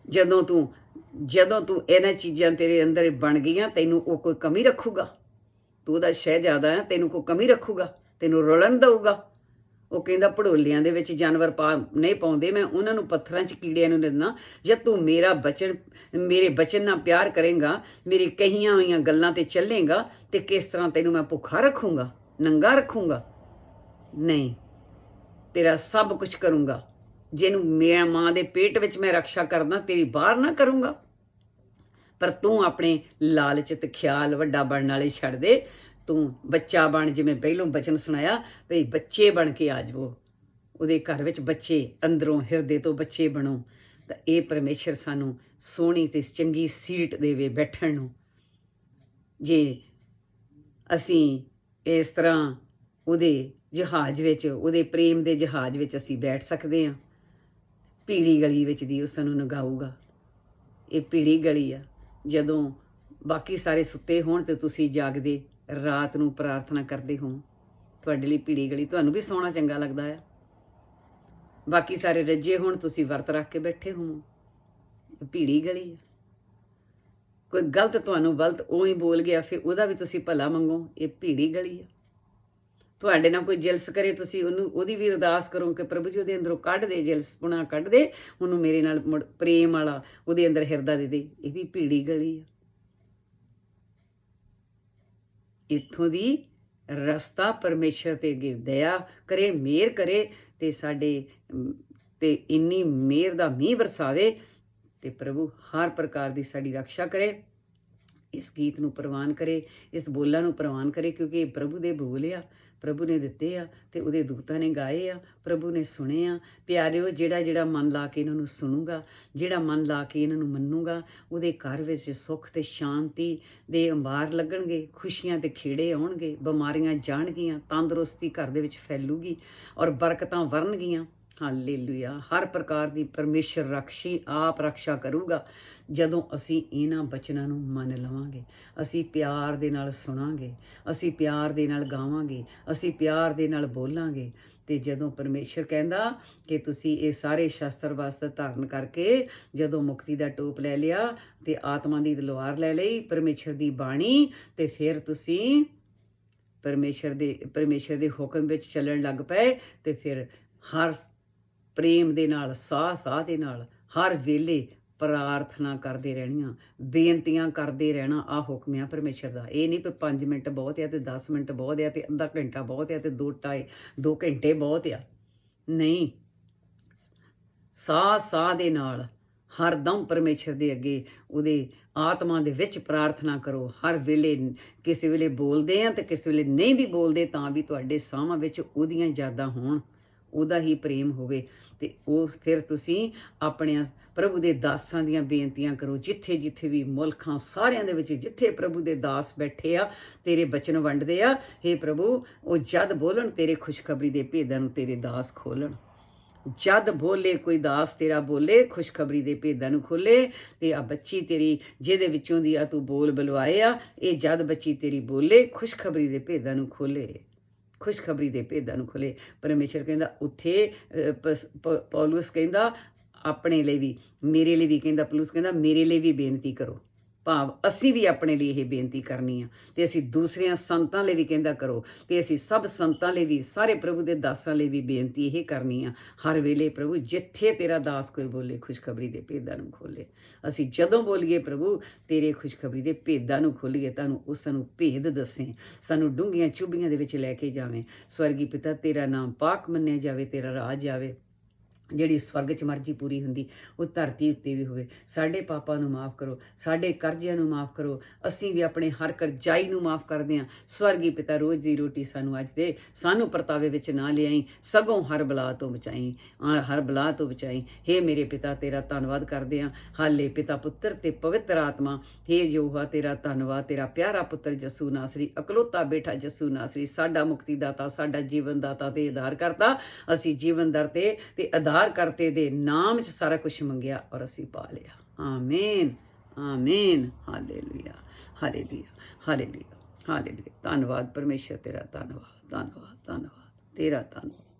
ਜਦੋਂ ਤੂੰ ਇਹਨਾਂ ਚੀਜ਼ਾਂ ਤੇਰੇ ਅੰਦਰ ਬਣ ਗਈਆਂ, ਤੈਨੂੰ ਉਹ ਕੋਈ ਕਮੀ ਰੱਖੂਗਾ? ਤੂੰ ਉਹਦਾ ਸ਼ਹਿਜ਼ਾਦਾ ਹੈ, ਤੈਨੂੰ ਕੋਈ ਕਮੀ ਰੱਖੂਗਾ? ਤੈਨੂੰ ਰੁਲਣ ਦਊਗਾ? ਉਹ ਕਹਿੰਦਾ ਭੜੋਲਿਆਂ ਦੇ ਵਿੱਚ ਜਾਨਵਰ ਨਹੀਂ ਪਾਉਂਦੇ, ਮੈਂ ਉਹਨਾਂ ਨੂੰ ਪੱਥਰਾਂ 'ਚ ਕੀੜਿਆਂ ਨੂੰ ਦਿੰਦਾ। ਜਦ ਤੂੰ ਮੇਰੇ ਬਚਨ ਨਾਲ ਪਿਆਰ ਕਰੇਂਗਾ, ਮੇਰੀ ਕਹੀਆਂ ਹੋਈਆਂ ਗੱਲਾਂ ਤੇ ਚੱਲੇਂਗਾ, ਤੇ ਕਿਸ ਤਰ੍ਹਾਂ ਤੈਨੂੰ ਮੈਂ ਭੁੱਖਾ ਰੱਖੂੰਗਾ, ਨੰਗਾ ਰੱਖੂੰਗਾ? ਨਹੀਂ, ਤੇਰਾ ਸਭ ਕੁਝ ਕਰੂੰਗਾ। ਜਿਹਨੂੰ ਮੇਰੀ ਮਾਂ ਦੇ ਪੇਟ ਵਿੱਚ ਮੈਂ ਰਕਸ਼ਾ ਕਰਦਾ, ਤੇਰੀ ਬਾਹਰ ਨਾ ਕਰੂੰਗਾ। ਪਰ ਤੂੰ ਆਪਣੇ ਲਾਲਚ ਤੇ ਖਿਆਲ ਵੱਡਾ ਬਣਨ ਵਾਲੇ ਛੱਡ ਦੇ। ਤੂੰ ਬੱਚਾ ਬਣ, ਜਿਵੇਂ ਪਹਿਲੋਂ ਬਚਨ ਸੁਣਾਇਆ ਭਈ ਬੱਚੇ ਬਣ ਕੇ ਆ ਜਾਵੋ। ਉਹਦੇ ਘਰ ਵਿੱਚ ਬੱਚੇ, ਅੰਦਰੋਂ ਹਿਰਦੇ ਤੋਂ ਬੱਚੇ ਬਣੋ। ਤਾਂ ਇਹ ਪਰਮੇਸ਼ਰ ਸਾਨੂੰ ਸੋਹਣੀ ਤੇ ਚੰਗੀ ਸੀਟ ਦੇਵੇ ਬੈਠਣ ਨੂੰ। ਜੇ ਅਸੀਂ ਇਸ ਤਰ੍ਹਾਂ ਉਹਦੇ ਜਹਾਜ਼ ਵਿੱਚ, ਉਹਦੇ ਪ੍ਰੇਮ ਦੇ ਜਹਾਜ਼ ਵਿੱਚ ਅਸੀਂ ਬੈਠ ਸਕਦੇ ਹਾਂ। ਪੀਲੀ ਗਲੀ ਵਿੱਚ ਦੀ ਉਹ ਸਾਨੂੰ ਨਗਾਊਗਾ। ਇਹ ਪੀਲੀ ਗਲੀ ਆ। ਜਦੋਂ ਬਾਕੀ ਸਾਰੇ ਸੁੱਤੇ ਹੋਣ ਤੇ ਤੁਸੀਂ ਜਾਗਦੇ ਰਾਤ ਨੂੰ ਪ੍ਰਾਰਥਨਾ ਕਰਦੇ ਹੋ, ਤੁਹਾਡੇ ਲਈ ਪੀਲੀ ਗਲੀ। ਤੁਹਾਨੂੰ ਵੀ ਸੌਣਾ ਚੰਗਾ ਲੱਗਦਾ ਆ। ਬਾਕੀ ਸਾਰੇ ਰੱਜੇ ਹੋਣ, ਤੁਸੀਂ ਵਰਤ ਰੱਖ ਕੇ ਬੈਠੇ ਹੋ, ਪੀਲੀ ਗਲੀ ਆ। ਕੋਈ ਗਲਤ ਤੁਹਾਨੂੰ ਗਲਤ ਉਹੀ ਬੋਲ ਗਿਆ, ਫਿਰ ਉਹਦਾ ਵੀ ਤੁਸੀਂ ਭਲਾ ਮੰਗੋ, ਇਹ ਪੀਲੀ ਗਲੀ ਆ। ਤੁਹਾਡੇ ਨਾਲ ਕੋਈ ਜਿਲਸ ਕਰੇ, ਤੁਸੀਂ ਉਹਦੀ ਵੀ ਅਰਦਾਸ ਕਰੋ ਕਿ ਪ੍ਰਭੂ ਜੀ ਉਹਦੇ ਅੰਦਰੋਂ ਕੱਢ ਦੇ, ਜਿਲਸਪੁਣਾ ਕੱਢ ਦੇ, ਉਹਨੂੰ ਮੇਰੇ ਨਾਲ ਪ੍ਰੇਮ ਵਾਲਾ ਉਹਦੇ ਅੰਦਰ ਹਿਰਦਾ ਦੇ ਦੇ। ਇਹ ਵੀ ਪੀਲੀ ਗਲੀ ਆ। ਇੱਥੋਂ ਦੀ ਰਸਤਾ ਪਰਮੇਸ਼ਰ ਤੇ ਅੱਗੇ ਦਇਆ ਕਰੇ, ਮਿਹਰ ਕਰੇ, ਤੇ ਸਾਡੇ ਤੇ ਇੰਨੀ ਮਿਹਰ ਦਾ ਮੀਂਹ ਬਰਸਾਵੇ, ਤੇ ਪ੍ਰਭੂ ਹਰ ਪ੍ਰਕਾਰ ਦੀ ਸਾਡੀ ਰੱਖਿਆ ਕਰੇ। ਇਸ ਗੀਤ ਨੂੰ ਪ੍ਰਵਾਨ ਕਰੇ, ਇਸ ਬੋਲਾਂ ਨੂੰ ਪ੍ਰਵਾਨ ਕਰੇ, ਕਿਉਂਕਿ ਇਹ ਪ੍ਰਭੂ ਦੇ ਬੋਲ ਆ, ਪ੍ਰਭੂ ਨੇ ਦਿੱਤੇ ਆ, ਤੇ ਉਹਦੇ ਦੂਤਾਂ ਨੇ ਗਾਏ ਆ, ਪ੍ਰਭੂ ਨੇ ਸੁਣੇ ਆ। ਪਿਆਰਿਓ, ਜਿਹੜਾ ਮਨ ਲਾ ਕੇ ਇਹਨਾਂ ਨੂੰ ਸੁਣੂਗਾ, ਜਿਹੜਾ ਮਨ ਲਾ ਕੇ ਇਹਨਾਂ ਨੂੰ ਮੰਨੂਗਾ, ਉਹਦੇ ਘਰ ਵਿੱਚ ਸੁੱਖ ਤੇ ਸ਼ਾਂਤੀ ਦੇ ਅੰਬਾਰ ਲੱਗਣਗੇ, ਖੁਸ਼ੀਆਂ ਤੇ ਖੇੜੇ ਆਉਣਗੇ, ਬਿਮਾਰੀਆਂ ਜਾਣਗੀਆਂ, ਤੰਦਰੁਸਤੀ ਘਰ ਦੇ ਵਿੱਚ ਫੈਲੂਗੀ, ਔਰ ਬਰਕਤਾਂ ਵਰਨਗੀਆਂ। ਹਾਲੇਲੂਇਆ। ਹਰ ਪ੍ਰਕਾਰ ਦੀ ਪਰਮੇਸ਼ਰ ਰਖਸ਼ੀ ਆਪ ਰੱਖਿਆ ਕਰੂਗਾ ਜਦੋਂ ਅਸੀਂ ਇਹਨਾਂ ਬਚਨਾਂ ਨੂੰ ਮੰਨ ਲਵਾਂਗੇ। ਅਸੀਂ ਪਿਆਰ ਦੇ ਨਾਲ ਸੁਣਾਂਗੇ, ਅਸੀਂ ਪਿਆਰ ਦੇ ਨਾਲ ਗਾਵਾਂਗੇ, ਅਸੀਂ ਪਿਆਰ ਦੇ ਨਾਲ ਬੋਲਾਂਗੇ। ਤੇ ਜਦੋਂ ਪਰਮੇਸ਼ਰ ਕਹਿੰਦਾ ਕਿ ਤੁਸੀਂ ਇਹ ਸਾਰੇ ਸ਼ਸਤਰ ਵਸਤਰ ਧਾਰਨ ਕਰਕੇ ਜਦੋਂ ਮੁਕਤੀ ਦਾ ਟੋਪ ਲੈ ਲਿਆ ਤੇ ਆਤਮਾ ਦੀ ਤਲਵਾਰ ਲੈ ਲਈ, ਪਰਮੇਸ਼ਰ ਦੀ ਬਾਣੀ, ਤੇ ਫਿਰ ਤੁਸੀਂ ਪਰਮੇਸ਼ਰ ਦੇ ਹੁਕਮ ਵਿੱਚ ਚੱਲਣ ਲੱਗ ਪਏ, ਤੇ ਫਿਰ ਹਰ ਪ੍ਰੇਮ ਦੇ ਨਾਲ, ਸਾਹ ਦੇ ਨਾਲ, ਹਰ ਵੇਲੇ ਪ੍ਰਾਰਥਨਾ ਕਰਦੇ ਰਹਿਣੀਆਂ, ਬੇਨਤੀਆਂ ਕਰਦੇ ਰਹਿਣਾ। ਆਹ ਹੁਕਮ ਆ ਪਰਮੇਸ਼ਰ ਦਾ। ਇਹ ਨਹੀਂ ਕਿ 5 ਮਿੰਟ ਬਹੁਤ ਆ ਤੇ 10 ਮਿੰਟ ਬਹੁਤ ਆ ਤੇ ਅੱਧਾ ਘੰਟਾ ਬਹੁਤ ਆ ਤੇ 2 ਘੰਟੇ ਬਹੁਤ ਆ। ਨਹੀਂ, ਸਾਹ ਦੇ ਨਾਲ ਹਰਦਮ ਪਰਮੇਸ਼ਰ ਦੇ ਅੱਗੇ ਉਹਦੇ ਆਤਮਾ ਦੇ ਵਿੱਚ ਪ੍ਰਾਰਥਨਾ ਕਰੋ। ਹਰ ਵੇਲੇ, ਕਿਸੇ ਵੇਲੇ ਬੋਲਦੇ ਆ ਤੇ ਕਿਸੇ ਵੇਲੇ ਨਹੀਂ ਵੀ ਬੋਲਦੇ, ਤਾਂ ਵੀ ਤੁਹਾਡੇ ਸਾਹਾਂ ਵਿੱਚ ਉਹਦੀਆਂ ਯਾਦਾਂ ਹੋਣ, ਉਹਦਾ ਹੀ ਪ੍ਰੇਮ ਹੋਵੇ। ਤੇ ਉਹ ਫਿਰ ਤੁਸੀਂ ਆਪਣੇ ਪ੍ਰਭੂ ਦੇ ਦਾਸਾਂ ਦੀਆਂ ਬੇਨਤੀਆਂ ਕਰੋ, ਜਿੱਥੇ ਜਿੱਥੇ ਵੀ ਮੁਲਕਾਂ ਸਾਰਿਆਂ ਦੇ ਵਿੱਚ ਜਿੱਥੇ ਪ੍ਰਭੂ ਦੇ ਦਾਸ ਬੈਠੇ ਆ, ਤੇਰੇ ਬਚਨ ਵੰਡਦੇ ਆ, ਹੇ ਪ੍ਰਭੂ, ਉਹ ਜਦ ਬੋਲਣ ਤੇਰੇ ਖੁਸ਼ਖਬਰੀ ਦੇ ਭੇਦਾਂ ਨੂੰ ਤੇਰੇ ਦਾਸ ਖੋਲਣ। ਜਦ ਬੋਲੇ ਕੋਈ ਦਾਸ ਤੇਰਾ ਬੋਲੇ, ਖੁਸ਼ਖਬਰੀ ਦੇ ਭੇਦਾਂ ਨੂੰ ਖੋਲੇ। ਤੇ ਆ ਬੱਚੀ ਤੇਰੀ ਜਿਹਦੇ ਵਿੱਚੋਂ ਦੀ ਆ ਤੂੰ ਬੋਲ ਬੁਲਵਾਏ ਆ, ਇਹ ਜਦ ਬੱਚੀ ਤੇਰੀ ਬੋਲੇ, ਖੁਸ਼ਖਬਰੀ ਦੇ ਭੇਦਾਂ ਨੂੰ ਖੋਲੇ, ਖੁਸ਼ਖਬਰੀ ਦੇ ਭੇਦਾਂ ਨੂੰ ਖੋਲੇ। ਪਰਮੇਸ਼ਰ ਕਹਿੰਦਾ ਉੱਥੇ, ਪੌਲੁਸ ਕਹਿੰਦਾ ਆਪਣੇ ਲਈ ਵੀ, ਮੇਰੇ ਲਈ ਵੀ ਕਹਿੰਦਾ, ਪੌਲੁਸ ਕਹਿੰਦਾ ਮੇਰੇ ਲਈ ਵੀ ਬੇਨਤੀ ਕਰੋ। ਭਾਵ ਅਸੀਂ ਵੀ ਆਪਣੇ ਲਈ ਇਹ ਬੇਨਤੀ ਕਰਨੀ ਆ, ਤੇ ਅਸੀਂ ਦੂਸਰਿਆਂ ਸੰਤਾਂ ਲਈ ਵੀ ਕਹਿੰਦਾ ਕਰੋ, ਤੇ ਅਸੀਂ ਸਭ ਸੰਤਾਂ ਲਈ ਵੀ, ਸਾਰੇ ਪ੍ਰਭੂ ਦੇ ਦਾਸਾਂ ਲਈ ਵੀ ਬੇਨਤੀ ਇਹ ਕਰਨੀ ਆ ਹਰ ਵੇਲੇ। ਪ੍ਰਭੂ, ਜਿੱਥੇ ਤੇਰਾ ਦਾਸ ਕੋਈ ਬੋਲੇ, ਖੁਸ਼ਖਬਰੀ ਦੇ ਭੇਦਾਂ ਨੂੰ ਖੋਲੇ। ਅਸੀਂ ਜਦੋਂ ਬੋਲੀਏ ਪ੍ਰਭੂ, ਤੇਰੇ ਖੁਸ਼ਖਬਰੀ ਦੇ ਭੇਦਾਂ ਨੂੰ ਖੋਲੀਏ, ਤੁਹਾਨੂੰ ਉਸ ਨੂੰ ਭੇਦ ਦੱਸੇ, ਸਾਨੂੰ ਡੂੰਘੀਆਂ ਚੁੱਭੀਆਂ ਦੇ ਵਿੱਚ ਲੈ ਕੇ ਜਾਵੇਂ। ਸਵਰਗੀ ਪਿਤਾ, ਤੇਰਾ ਨਾਮ ਪਾਕ ਮੰਨਿਆ ਜਾਵੇ, ਤੇਰਾ ਰਾਜ ਆਵੇ, ਜਿਹੜੀ ਸਵਰਗ 'ਚ ਮਰਜ਼ੀ ਪੂਰੀ ਹੁੰਦੀ ਉਹ ਧਰਤੀ ਉੱਤੇ ਵੀ ਹੋਵੇ। ਸਾਡੇ ਪਾਪਾਂ ਨੂੰ ਮਾਫ ਕਰੋ, ਸਾਡੇ ਕਰਜ਼ਿਆਂ ਨੂੰ ਮਾਫ ਕਰੋ, ਅਸੀਂ ਵੀ ਆਪਣੇ ਹਰ ਕਰਜ਼ਾਈ ਨੂੰ ਮਾਫ ਕਰਦੇ ਹਾਂ। ਸਵਰਗੀ ਪਿਤਾ ਰੋਜ਼ ਦੀ ਰੋਟੀ ਸਾਨੂੰ ਅੱਜ ਦੇ, ਸਾਨੂੰ ਪਰਤਾਵੇ ਵਿੱਚ ਨਾ ਲਿਆਈ, ਸਗੋਂ ਹਰ ਬਲਾ ਤੋਂ ਬਚਾਈ, ਹਰ ਬਲਾ ਤੋਂ ਬਚਾਈ। ਹੇ ਮੇਰੇ ਪਿਤਾ ਤੇਰਾ ਧੰਨਵਾਦ ਕਰਦੇ ਹਾਂ। ਹਾਲੇ ਪਿਤਾ ਪੁੱਤਰ ਤੇ ਪਵਿੱਤਰ ਆਤਮਾ, ਹੇ ਯਹੋਵਾ ਤੇਰਾ ਧੰਨਵਾਦ। ਤੇਰਾ ਪਿਆਰਾ ਪੁੱਤਰ ਯਿਸੂ ਨਾਸਰੀ, ਇਕਲੌਤਾ ਬੇਟਾ ਯਿਸੂ ਨਾਸਰੀ, ਸਾਡਾ ਮੁਕਤੀ ਦਾਤਾ, ਸਾਡਾ ਜੀਵਨ ਦਾਤਾ ਤੇ ਆਧਾਰ ਕਰਤਾ। ਅਸੀਂ ਜੀਵਨ ਦਰ ਤੇ ਆਧਾਰ ਕਰਤੇ ਦੇ ਨਾਮ 'ਚ ਸਾਰਾ ਕੁਝ ਮੰਗਿਆ ਔਰ ਅਸੀਂ ਪਾ ਲਿਆ। ਆਮੀਨ ਆਮੀਨ। Hallelujah hallelujah hallelujah hallelujah. ਧੰਨਵਾਦ ਪਰਮੇਸ਼ਰ, ਤੇਰਾ ਧੰਨਵਾਦ ਧੰਨਵਾਦ ਧੰਨਵਾਦ, ਤੇਰਾ ਧੰਨਵਾਦ।